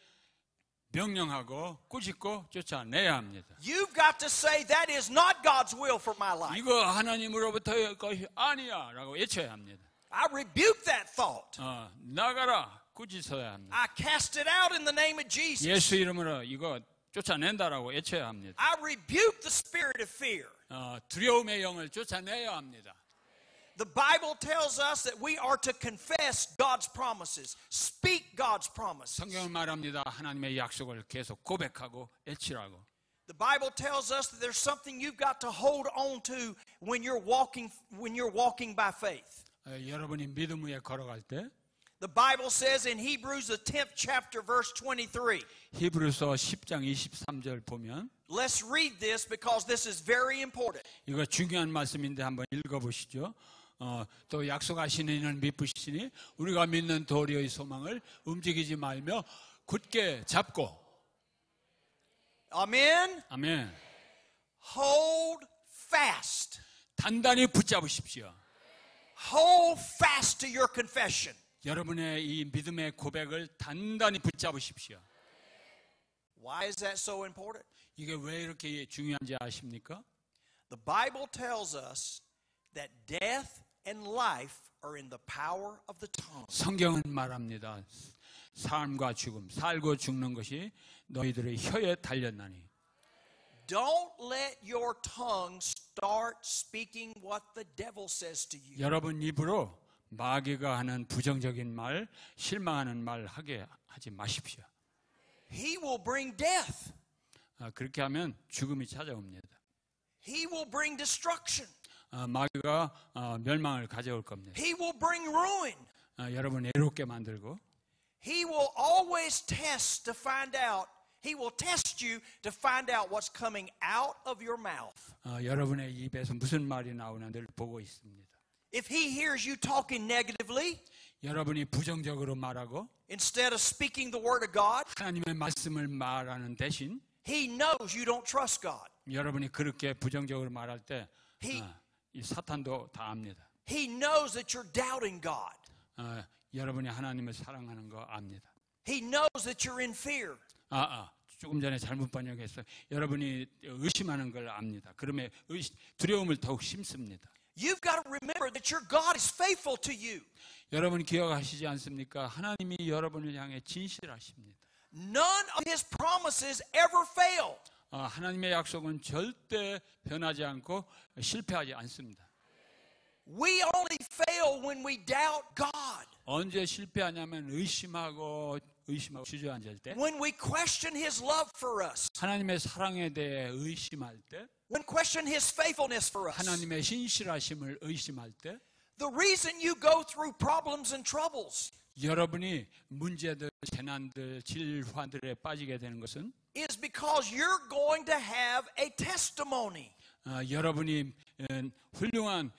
Speaker 3: 명령하고 꾸짖고 쫓아내야 합니다.
Speaker 2: You've got to say that is not God's will for my life.
Speaker 3: 이거 하나님으로부터의 것이 아니야 라고 외쳐야 합니다.
Speaker 2: I rebuke that thought.
Speaker 3: 나가라, 꾸짖어야 합니다.
Speaker 2: I cast it out in the name of Jesus.
Speaker 3: 예수 이름으로 이거 쫓아낸다라고 외쳐야 합니다.
Speaker 2: I rebuke the spirit of fear.
Speaker 3: 두려움의 영을 쫓아내야 합니다.
Speaker 2: The Bible tells us that we are to confess God's promises, speak God's promises.
Speaker 3: 성경은 말합니다. 하나님의 약속을 계속 고백하고 외치라고.
Speaker 2: The Bible tells us that there's something you've got to hold on to when you're walking by faith.
Speaker 3: 여러분이 믿음 위에 걸어갈 때
Speaker 2: The Bible says in Hebrews the 10th chapter verse 23.
Speaker 3: 히브리서 10장 23절 보면
Speaker 2: Let's read this because this is very important.
Speaker 3: 이거 중요한 말씀인데 한번 읽어보시죠. 또 약속하시는 이는 믿으시니 우리가 믿는 도리의 소망을 움직이지 말며 굳게 잡고.
Speaker 2: Amen.
Speaker 3: 아멘.
Speaker 2: Hold fast.
Speaker 3: 단단히 붙잡으십시오.
Speaker 2: Hold fast to your confession.
Speaker 3: 여러분의 이 믿음의 고백을 단단히 붙잡으십시오.
Speaker 2: Why is that so important?
Speaker 3: 이게 왜 이렇게 중요한지 아십니까?
Speaker 2: The Bible tells us that death and life are in the power of the tongue.
Speaker 3: 성경은 말합니다. 삶과 죽음, 살고 죽는 것이 너희들의 혀에 달렸나니.
Speaker 2: Don't let your tongue start speaking what the devil says to you.
Speaker 3: 여러분 입으로 마귀가 하는 부정적인 말, 실망하는 말 하게 하지 마십시오.
Speaker 2: He will bring death.
Speaker 3: 그렇게 하면 죽음이 찾아옵니다.
Speaker 2: He will bring destruction.
Speaker 3: 마귀가 멸망을 가져올 겁니다.
Speaker 2: He will bring ruin.
Speaker 3: 여러분 애롭게 만들고
Speaker 2: He will always test to find out. He will test you to find out what's coming out of your mouth.
Speaker 3: 여러분의 입에서 무슨 말이 나오는지를 보고 있습니다.
Speaker 2: If he hears you talking negatively,
Speaker 3: 여러분이 부정적으로 말하고
Speaker 2: instead of speaking the word of God,
Speaker 3: 하나님의 말씀을 말하는 대신
Speaker 2: he knows you don't trust God.
Speaker 3: 여러분이 그렇게 부정적으로 말할 때 이
Speaker 2: He
Speaker 3: 사탄도 다 압니다.
Speaker 2: knows that you're doubting God.
Speaker 3: 여러분이 하나님을 사랑하는 거 압니다.
Speaker 2: He knows that you're in fear.
Speaker 3: 조금 전에 잘못 번역했어요. 여러분이 의심하는 걸 압니다. 그러면 두려움을 더욱 심습니다.
Speaker 2: You've got to remember that your God is faithful to you.
Speaker 3: 여러분 기억하시지 않습니까? 하나님이 여러분을 향해 진실하십니다.
Speaker 2: None of his promises ever fail.
Speaker 3: 하나님의 약속은 절대 변하지 않고 실패하지 않습니다.
Speaker 2: We only fail when we doubt God.
Speaker 3: 언제 실패하냐면 의심하고 주저앉을 때,
Speaker 2: When we question his love for us.
Speaker 3: 하나님의 사랑에 대해 의심할 때,
Speaker 2: When question his faithfulness for us.
Speaker 3: 하나님의 신실하심을 의심할 때,
Speaker 2: The reason you go through problems and troubles
Speaker 3: 여러분이 문제들, 재난들, 질환들에 빠지게 되는 것은
Speaker 2: is because you're going to have a testimony.
Speaker 3: 여러분이 훌륭한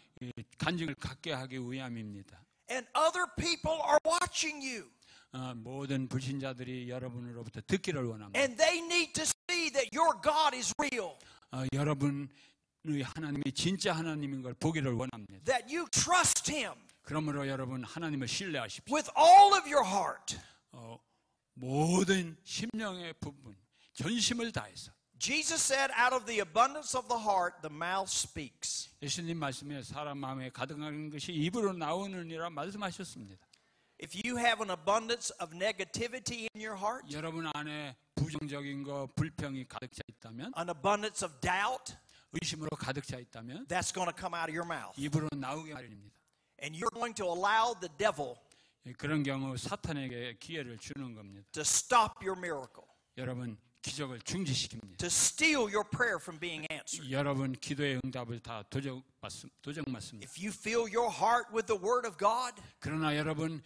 Speaker 3: 간증을 갖게 하기 위함입니다.
Speaker 2: And other people are watching you.
Speaker 3: 모든 불신자들이 여러분으로부터 듣기를 원합니다.
Speaker 2: And they need to see that your God is real.
Speaker 3: 여러분의 하나님이 진짜 하나님인 걸 보기를 원합니다.
Speaker 2: That you trust him
Speaker 3: 그러므로 여러분 하나님을 신뢰하십시오.
Speaker 2: with all of your heart.
Speaker 3: 모든 심령의 부분, 전심을 다해서.
Speaker 2: Jesus said, out of the abundance of the heart, the mouth speaks.
Speaker 3: 예수님 말씀에 사람 마음에 가득한 것이 입으로 나오느니라 말씀하셨습니다.
Speaker 2: If you have an abundance of negativity in your heart,
Speaker 3: 여러분 안에 부정적인 거, 불평이 가득 차 있다면,
Speaker 2: an abundance of doubt,
Speaker 3: 의심으로 가득 차 있다면
Speaker 2: that's going to come out of your mouth.
Speaker 3: 입으로 나오게 마련입니다.
Speaker 2: And you're going to allow the devil
Speaker 3: 그런 경우 사탄에게 기회를 주는 겁니다.
Speaker 2: to stop your miracle,
Speaker 3: 여러분 기적을 중지시킵니다.
Speaker 2: to steal your prayer from being answered.
Speaker 3: 여러분 기도의 응답을 다 도적맞습니다.
Speaker 2: If you fill your heart with the word of God,
Speaker 3: 그러나 여러분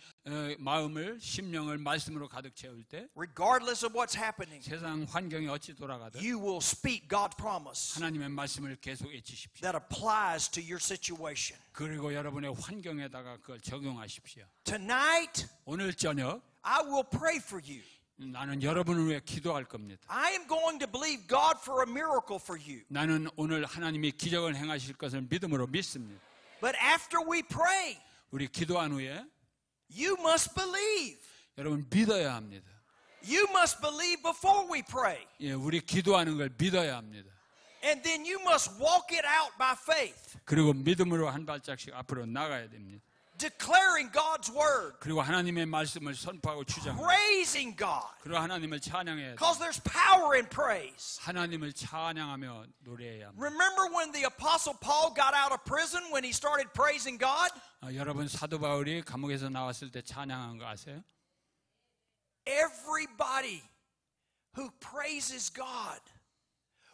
Speaker 3: 마음을, 심령을 말씀으로 가득 채울 때
Speaker 2: regardless of what's happening,
Speaker 3: 세상 환경이 어찌 돌아가든
Speaker 2: you will speak God's promise
Speaker 3: 하나님의 말씀을 계속 외치십시오.
Speaker 2: that applies to your situation.
Speaker 3: 그리고 여러분의 환경에다가 그걸 적용하십시오.
Speaker 2: Tonight,
Speaker 3: 오늘 저녁
Speaker 2: I will pray for you.
Speaker 3: 나는 여러분을 위해 기도할 겁니다.
Speaker 2: I am going to believe God for a miracle for you.
Speaker 3: 나는 오늘 하나님이 기적을 행하실 것을 믿음으로 믿습니다.
Speaker 2: But after we pray,
Speaker 3: 우리 기도한 후에
Speaker 2: you must believe.
Speaker 3: 여러분 믿어야 합니다.
Speaker 2: You must believe before we pray.
Speaker 3: 우리 기도하는 걸 믿어야 합니다.
Speaker 2: And then you must walk it out by faith.
Speaker 3: 그리고 믿음으로 한 발짝씩 앞으로 나가야 됩니다.
Speaker 2: declaring God's word,
Speaker 3: 그리고 하나님의 말씀을 선포하고 주장하고
Speaker 2: praising God,
Speaker 3: 그리고 하나님을 찬양해야 돼.
Speaker 2: because there's power in praise.
Speaker 3: 하나님을 찬양하며 노래해야 합니다.
Speaker 2: Remember when the Apostle Paul got out of prison when he started praising God?
Speaker 3: 여러분 사도 바울이 감옥에서 나왔을 때 찬양한 거 아세요?
Speaker 2: Everybody who praises God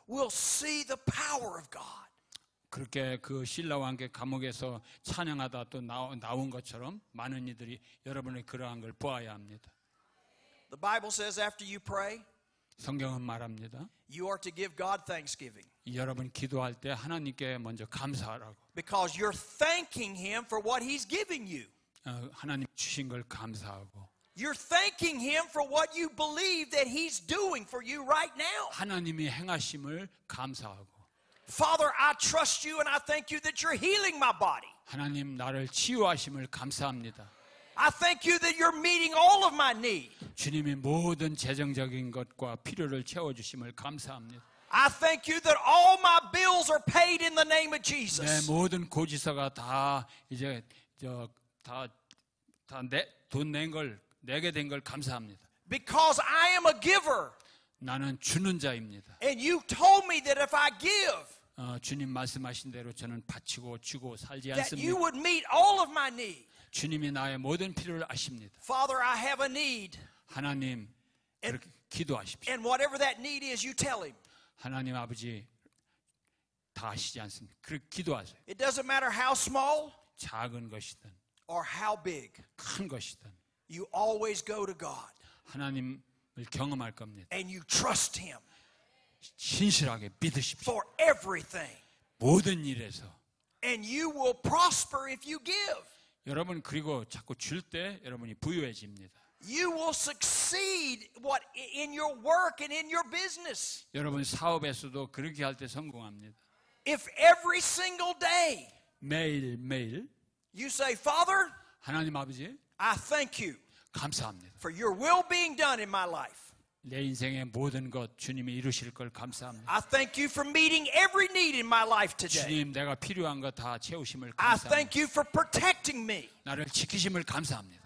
Speaker 2: will see the power of God.
Speaker 3: 그렇게 그 신라와 함께 감옥에서 찬양하다 또 나온 것처럼 많은 이들이 여러분의 그러한 걸 보아야 합니다.
Speaker 2: The Bible says after you pray,
Speaker 3: 성경은 말합니다.
Speaker 2: you are to give God thanksgiving
Speaker 3: 여러분 기도할 때 하나님께 먼저 감사하라고.
Speaker 2: because you're thanking Him for what He's giving you.
Speaker 3: 하나님 주신 걸 감사하고
Speaker 2: You're thanking Him for what you believe that He's doing for you right now.
Speaker 3: 하나님이 행하심을 감사하고
Speaker 2: Father, I trust you and I thank you that you're healing my body.
Speaker 3: 하나님 나를 치유하심을 감사합니다.
Speaker 2: I thank you that you're meeting all of my need.
Speaker 3: 주님이 모든 재정적인 것과 필요를 채워주심을 감사합니다.
Speaker 2: I thank you that all my bills are paid in the name of
Speaker 3: 내
Speaker 2: Jesus.
Speaker 3: 모든 고지서가 다 이제 돈 낸 걸 내게 된 걸 감사합니다.
Speaker 2: Because I am a giver.
Speaker 3: 나는 주는 자입니다.
Speaker 2: And you told me that if I give,
Speaker 3: 주님 말씀하신 대로 저는 바치고 주고 살지
Speaker 2: that you
Speaker 3: 않습니다.
Speaker 2: would meet all of my need.
Speaker 3: 주님이 나의 모든 필요를 아십니다.
Speaker 2: Father, I have a need.
Speaker 3: 하나님 그렇게 기도하십시오.
Speaker 2: And whatever that need is, you tell Him.
Speaker 3: 하나님 아버지 다 아시지 않습니까? 그렇게 기도하세요.
Speaker 2: It doesn't matter how small
Speaker 3: 작은 것이든
Speaker 2: or how big.
Speaker 3: 큰 것이든
Speaker 2: You always go to God.
Speaker 3: 하나님을 경험할 겁니다.
Speaker 2: And you trust Him
Speaker 3: 신실하게 믿으십시오.
Speaker 2: for everything.
Speaker 3: 모든 일에서.
Speaker 2: And you will prosper if you give.
Speaker 3: 여러분 그리고 자꾸 줄 때 여러분이 부유해집니다.
Speaker 2: You will succeed in your work and in your business.
Speaker 3: 여러분 사업에서도 그렇게 할 때 성공합니다.
Speaker 2: If every single day
Speaker 3: 매일
Speaker 2: you say, Father,
Speaker 3: 하나님 아버지
Speaker 2: I thank you
Speaker 3: 감사합니다.
Speaker 2: for your will being done in my life.
Speaker 3: 내 인생의 모든 것 주님이 이루실 걸 감사합니다.
Speaker 2: I thank you for meeting every need in my life today.
Speaker 3: 주님 내가 필요한 거 다 채우심을
Speaker 2: I
Speaker 3: 감사합니다.
Speaker 2: thank you for protecting me.
Speaker 3: 나를 지키심을 감사합니다.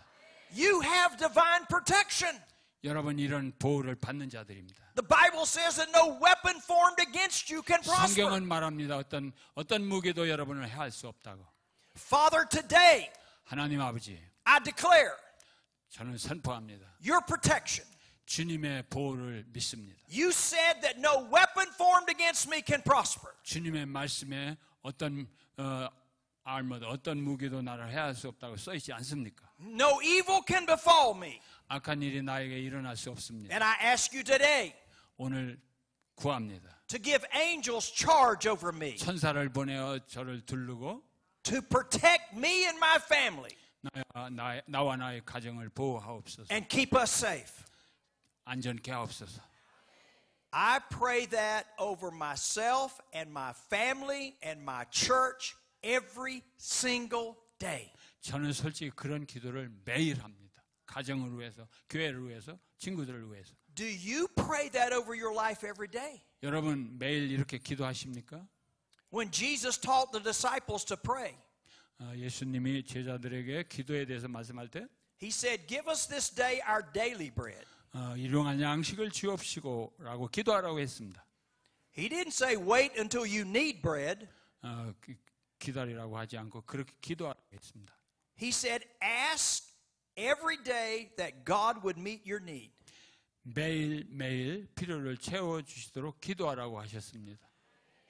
Speaker 2: You have divine protection.
Speaker 3: 여러분 이런 보호를 받는 자들입니다.
Speaker 2: The Bible says that no weapon formed against you can prosper.
Speaker 3: 성경은 말합니다. 어떤 무기도 여러분을 해할 수 없다고.
Speaker 2: Father, today
Speaker 3: 하나님 아버지
Speaker 2: I declare
Speaker 3: 저는 선포합니다.
Speaker 2: your protection.
Speaker 3: 주님의 보호를 믿습니다.
Speaker 2: You said that no weapon formed against me can prosper.
Speaker 3: 주님의 말씀에 어떤 무기도 나를 해할 수 없다고 써 있지 않습니까?
Speaker 2: No evil can befall me.
Speaker 3: 악한 일이 나에게 일어날 수 없습니다.
Speaker 2: And I ask you today
Speaker 3: 오늘 구합니다.
Speaker 2: to give angels charge over me
Speaker 3: 천사를 보내어 저를 두르고
Speaker 2: to protect me and my family
Speaker 3: 나와 나의 가정을 보호하옵소서.
Speaker 2: and keep us safe.
Speaker 3: 안전케 하옵소서.
Speaker 2: I pray that over myself and my family and my church every single day.
Speaker 3: 저는 솔직히 그런 기도를 매일 합니다. 가정을 위해서, 교회를 위해서, 친구들을 위해서.
Speaker 2: Do you pray that over your life every day?
Speaker 3: 여러분 매일 이렇게 기도하십니까?
Speaker 2: When Jesus taught the disciples to pray,
Speaker 3: 예수님이 제자들에게 기도에 대해서 말씀할 때
Speaker 2: He said, give us this day our daily bread.
Speaker 3: 일용할 양식을 주옵시고라고 기도하라고 했습니다.
Speaker 2: He didn't say wait until you need bread.
Speaker 3: 기다리라고 하지 않고 그렇게 기도하라고 했습니다.
Speaker 2: He said ask every day that God would meet your need.
Speaker 3: 매일 필요를 채워주시도록 기도하라고 하셨습니다.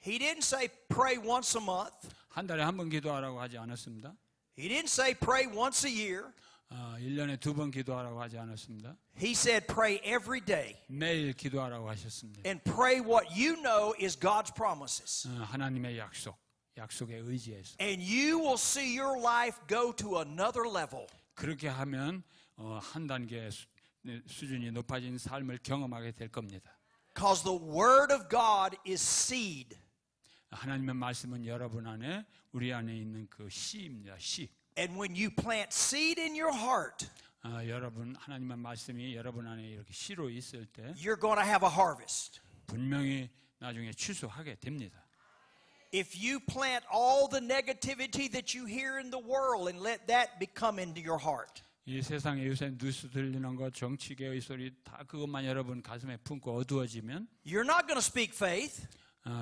Speaker 2: He didn't say pray once a month.
Speaker 3: 한 달에 한 번 기도하라고 하지 않았습니다.
Speaker 2: He didn't say pray once a year.
Speaker 3: 1년에 2번 기도하라고 하지 않았습니다.
Speaker 2: He said pray every day.
Speaker 3: 매일 기도하라고 하셨습니다.
Speaker 2: And pray what you know is God's promises.
Speaker 3: 하나님의 약속에 의지해서.
Speaker 2: And you will see your life go to another level.
Speaker 3: 그렇게 하면 한 단계 수준이 높아진 삶을 경험하게 될 겁니다.
Speaker 2: Because the word of God is seed.
Speaker 3: 하나님의 말씀은 여러분 안에 우리 안에 있는 그 씨입니다. 씨.
Speaker 2: And when you plant seed in your heart,
Speaker 3: 여러분 하나님의 말씀이 여러분 안에 이렇게 씨로 있을 때
Speaker 2: you're going to have a harvest.
Speaker 3: 분명히 나중에 추수하게 됩니다.
Speaker 2: If you plant all the negativity that you hear in the world and let that become into your heart,
Speaker 3: 이 세상에 요새 뉴스 들리는 거, 정치계의 소리 다 그것만 여러분 가슴에 품고 어두워지면
Speaker 2: you're not going to speak faith.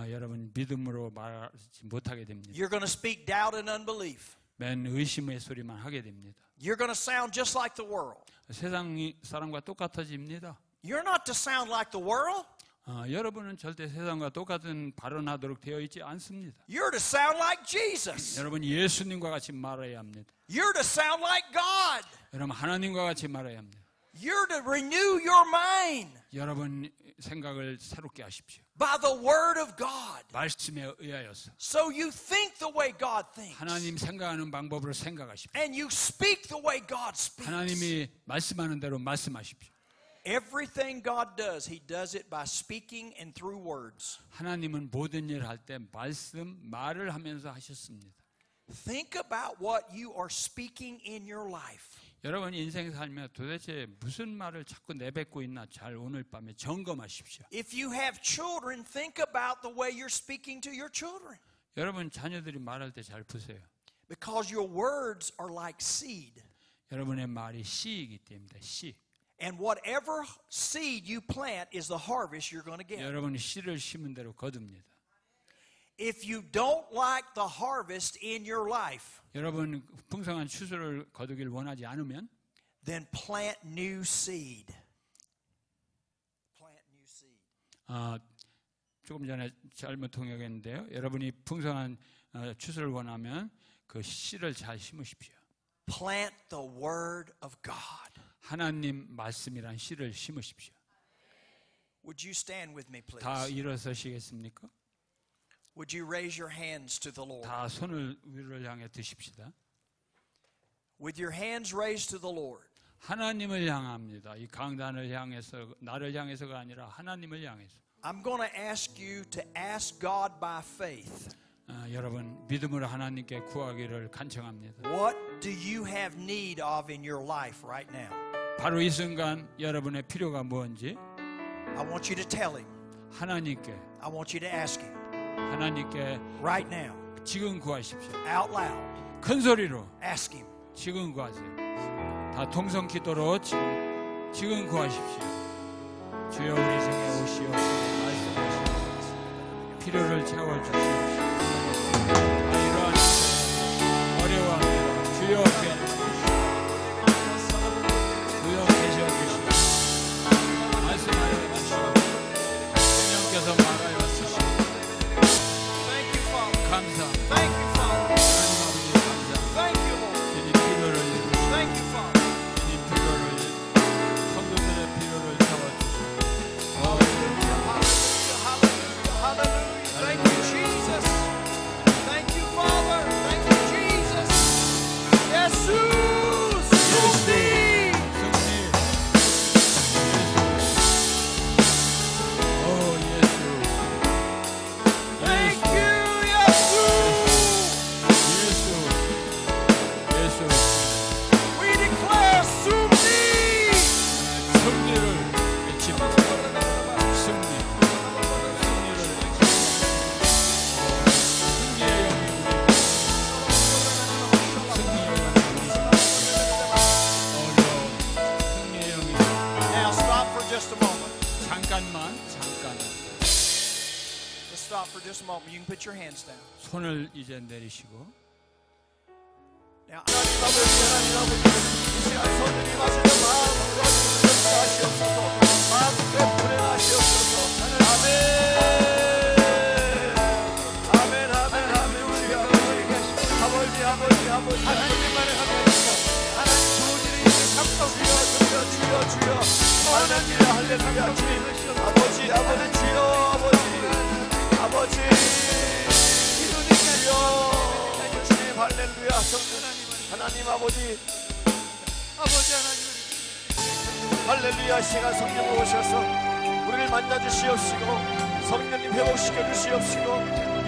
Speaker 3: 여러분 믿음으로 말하지 못하게 됩니다.
Speaker 2: You're going to speak doubt and unbelief.
Speaker 3: 맨 의심의 소리만 하게 됩니다.
Speaker 2: You're going to sound just like the world.
Speaker 3: 세상 사람과 똑같아집니다.
Speaker 2: You're not to sound like the world.
Speaker 3: 여러분은 절대 세상과 똑같은 발언하도록 되어 있지 않습니다.
Speaker 2: You're to sound like Jesus.
Speaker 3: 여러분 예수님과 같이 말해야 합니다.
Speaker 2: You're to sound like God.
Speaker 3: 여러분 하나님과 같이 말해야 합니다.
Speaker 2: You're to renew your mind
Speaker 3: 여러분 생각을 새롭게 하십시오.
Speaker 2: by the word of God.
Speaker 3: 말씀에 의하여서
Speaker 2: So you think the way God thinks.
Speaker 3: 하나님 생각하는 방법으로 생각하십시오.
Speaker 2: And you speak the way God speaks.
Speaker 3: 하나님이 말씀하는 대로 말씀하십시오.
Speaker 2: Everything God does, He does it by speaking and through words.
Speaker 3: 하나님은 모든 일을 할 때 말을 하면서 하셨습니다.
Speaker 2: Think about what you are speaking in your life.
Speaker 3: 여러분 인생 살며 도대체 무슨 말을 자꾸 내뱉고 있나 잘 오늘 밤에 점검하십시오.
Speaker 2: If you have children, think about the way you're speaking to your children.
Speaker 3: 여러분 자녀들이 말할 때 잘 보세요.
Speaker 2: Because your words are like seed.
Speaker 3: 여러분의 말이 씨이기 때문에 씨.
Speaker 2: And whatever seed you plant is the harvest you're going to get.
Speaker 3: 여러분이 씨를 심은 대로 거둡니다.
Speaker 2: If you don't like the harvest in your life,
Speaker 3: 여러분 풍성한 추수를 거두길 원하지 않으면
Speaker 2: then plant new seed. Plant new seed.
Speaker 3: 조금 전에 잘못 통역했는데요. 여러분이 풍성한 추수를 원하면 그 씨를 잘 심으십시오.
Speaker 2: Plant the word of God.
Speaker 3: 하나님 말씀이란 씨를 심으십시오.
Speaker 2: Would you stand with me, please?
Speaker 3: 다 일어서시겠습니까?
Speaker 2: Would you raise your hands to the Lord?
Speaker 3: 다 손을 위를 향해 드십시다.
Speaker 2: With your hands raised to the Lord.
Speaker 3: 하나님을 향합니다. 이 강단을 향해서 나를 향해서가 아니라 하나님을 향해서.
Speaker 2: I'm going to ask you to ask God by faith.
Speaker 3: 여러분 믿음으로 하나님께 구하기를 간청합니다.
Speaker 2: What do you have need of in your life right now?
Speaker 3: 바로 이 순간 여러분의 필요가 뭔지
Speaker 2: I want you to tell Him.
Speaker 3: 하나님께
Speaker 2: I want you to ask Him
Speaker 3: 하나님께
Speaker 2: right now,
Speaker 3: 지금 구하십시오.
Speaker 2: out loud.
Speaker 3: 큰 소리로
Speaker 2: Ask Him.
Speaker 3: 지금 구하세요. 다 통성 기도로 지금 구하십시오. 주여 우리 중에 오시옵소서 말씀하시옵소서. 필요를 채워주시옵소서. 이러한 어려워합니다. 주여 계셔 주시옵소서. 말씀하여 주시옵소서. 성령께서 말하여 주시옵소서.
Speaker 2: Thank you, Father.
Speaker 3: 감사합니다.
Speaker 2: Thank you, Father.
Speaker 3: 하나님 아버지 감사합니다.
Speaker 2: Thank you, Lord.
Speaker 3: 주님 필요를 이루시옵소서.
Speaker 2: Thank you, Father.
Speaker 3: 주님 필요를 성도들의 필요를 채워주시옵소서.
Speaker 2: Hallelujah, hallelujah. Thank you, Jesus. Thank you, Father. Thank you, Jesus. Jesus.
Speaker 3: 승리. 오 예수.
Speaker 2: Thank you, Jesus.
Speaker 3: 예수.
Speaker 2: We declare 승리.
Speaker 3: 승리를 외칩니다. 승리를 외칩니다. 승리의 영이 승리의 영이
Speaker 2: Now stop for just a moment.
Speaker 3: 잠깐.
Speaker 2: Let's stop for just a moment. You can put your hands down.
Speaker 3: 손을 이제 내리시고
Speaker 2: Now, 하나님 아버지, 이 시간 손들이 마시는 마음으로 하시옵소서. 마음껏 불행하시옵소서. 아버지. 하나님만을 하면서 하나님 좋은 일이 있는 주여. 하나님 할렐루야 주님. 아버지. 주여. 주님 할렐루야. 하나님 아버지 할렐루야. 시간 성령 오셔서 우리를 만나주시옵시고 성령님 회복시켜 주시옵시고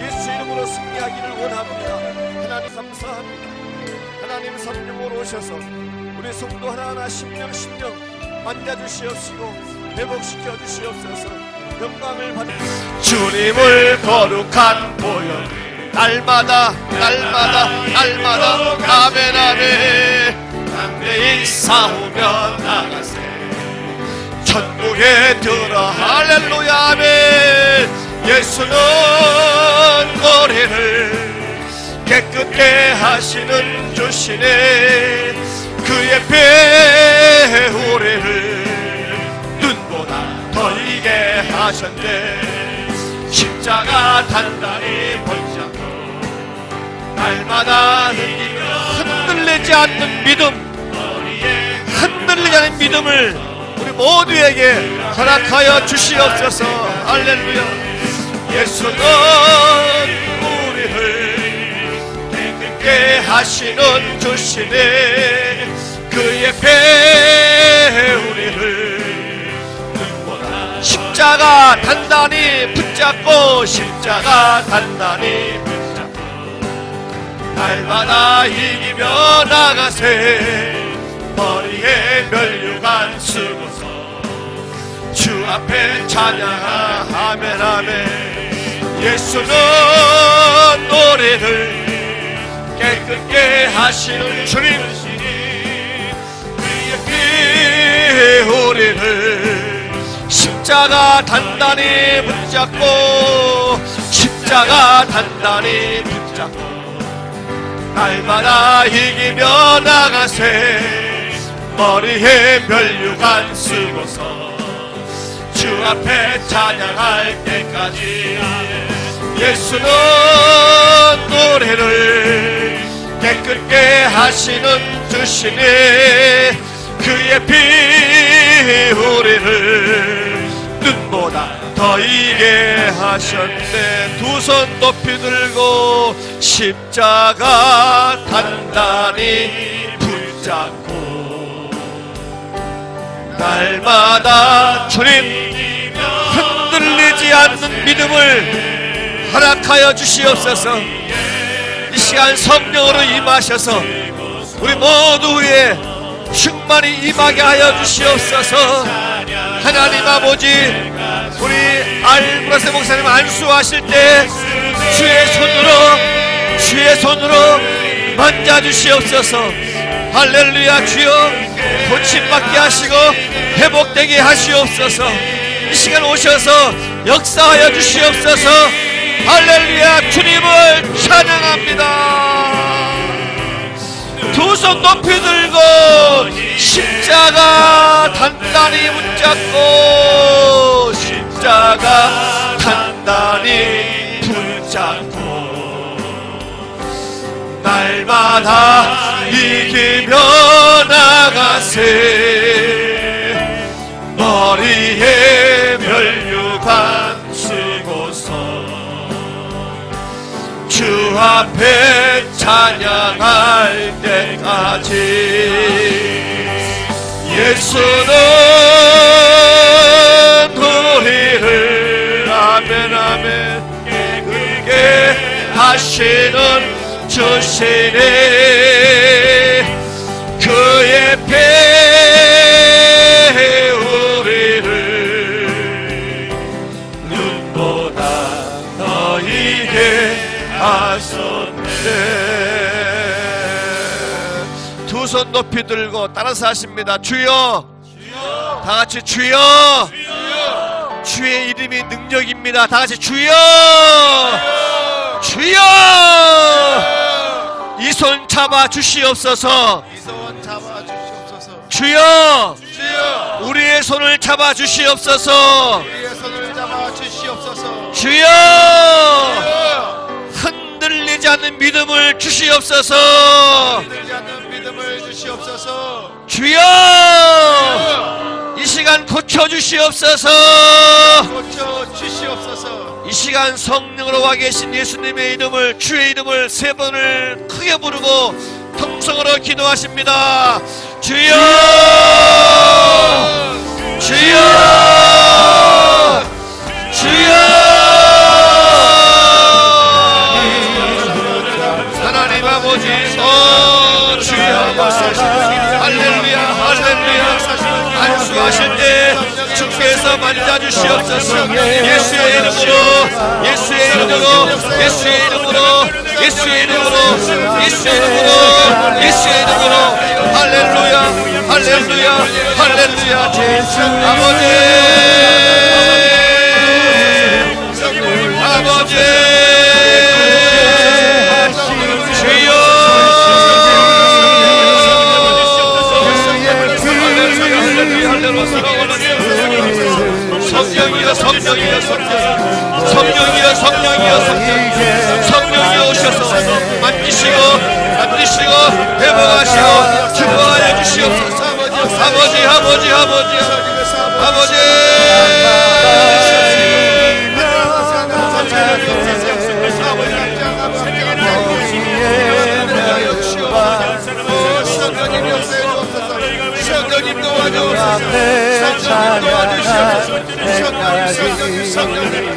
Speaker 2: 예수 이름으로 승리하기를 원합니다. 하나님 감사합니다. 하나님 성령으로 오셔서 우리 성도 하나하나 심령 만나주시옵시고 회복시켜 주시옵소서. 영광을 받으시옵소서.
Speaker 4: 주님을 거룩한 보혈
Speaker 1: 날마다 아멘 아멘. 담대히 싸우며 나가세. 천국에 들어 할렐루야 아멘. 예수는 우리를 깨끗게 하시는 주시네. 그의 배 우리를 눈보다 더 이게 하셨네. 십자가 단단히 붙잡고 날마다 흔들리지 않는 믿음, 흔들리지 않는 믿음을 우리 모두에게 허락하여 주시옵소서. 할렐루야. 예수는 우리를 깨끗게 하시는 주시네. 그의 배 우리를 눈보다 십자가 단단히 붙잡고, 십자가 단단히 붙잡고 날마다 이기며 나가세. 머리에 면류관 쓰고서 주 앞에 찬양하. 아멘 아멘. 예수는 우리를 깨끗게 하시는 주님이시니 그의 피 우리를 십자가 단단히 붙잡고, 십자가 단단히 붙잡고 날마다 이기며 나가세. 머리에 면류관 쓰고서 주 앞에 찬양할 때까지 예수는 우리를 깨끗게 하시는 주시니 그의 피 우리를 눈보다 더 이게 하셨네. 두 손 높이 들고 십자가 단단히 붙잡고 날마다 주님 흔들리지 않는 믿음을 허락하여 주시옵소서. 이 시간 성령으로 임하셔서 우리 모두의 충만히 임하게 하여 주시옵소서. 하나님 아버지, 우리 알브라세 목사님 안수하실 때 주의 손으로 만져주시옵소서. 할렐루야. 주여 고침받게 하시고 회복되게 하시옵소서. 이 시간 오셔서 역사하여 주시옵소서. 할렐루야. 주님을 찬양합니다. 두 손 높이 들고 십자가 단단히 붙잡고, 십자가 단단히 붙잡고 날마다 이기며 나가세. 머리에 면류관 쓰고서 주 앞에 찬양할 때까지 예수는 우리를 아멘 아멘 깨끗게 하시는 주시네. 그의 배 우리를 눈보다 더 이게 하셨네. 두 손 높이 들고 따라서 하십니다. 주여, 다같이 주여. 주의 이름이 능력입니다. 다같이 주여, 주여. 이 손 잡아 주시옵소서. 주여, 우리의 손을 잡아 주시옵소서. 주여, 흔들리지 않는 믿음을 주시옵소서. 주여, 이 시간 고쳐 주시옵소서. 이 시간 성령으로 와 계신 예수님의 이름을, 주의 이름을 세 번을 크게 부르고 통성으로 기도하십니다. 주여, 주여, 주여. 하나님 아버지, 주여, 할렐루야, 할렐루야. 안수하십니다. 기도하실 때 주께서 만져주시옵소서. 예수의 이름으로, 예수의 이름으로, 예수의 이름으로, 예수의 이름으로, 예수의 이름으로, 예수의 이름으로. 할렐루야, 할렐루야, 할렐루야. 아버지, 아버지, 주여. 성령이여, 성령이여, 성령이여, 성령이여, 성령이여 오셔서 만지시고 만지시고 회복하시고 기도하여 주시옵소서. 아버지, 아버지, 아버지, 아버지. 성령님 도와주시옵소서. 성령님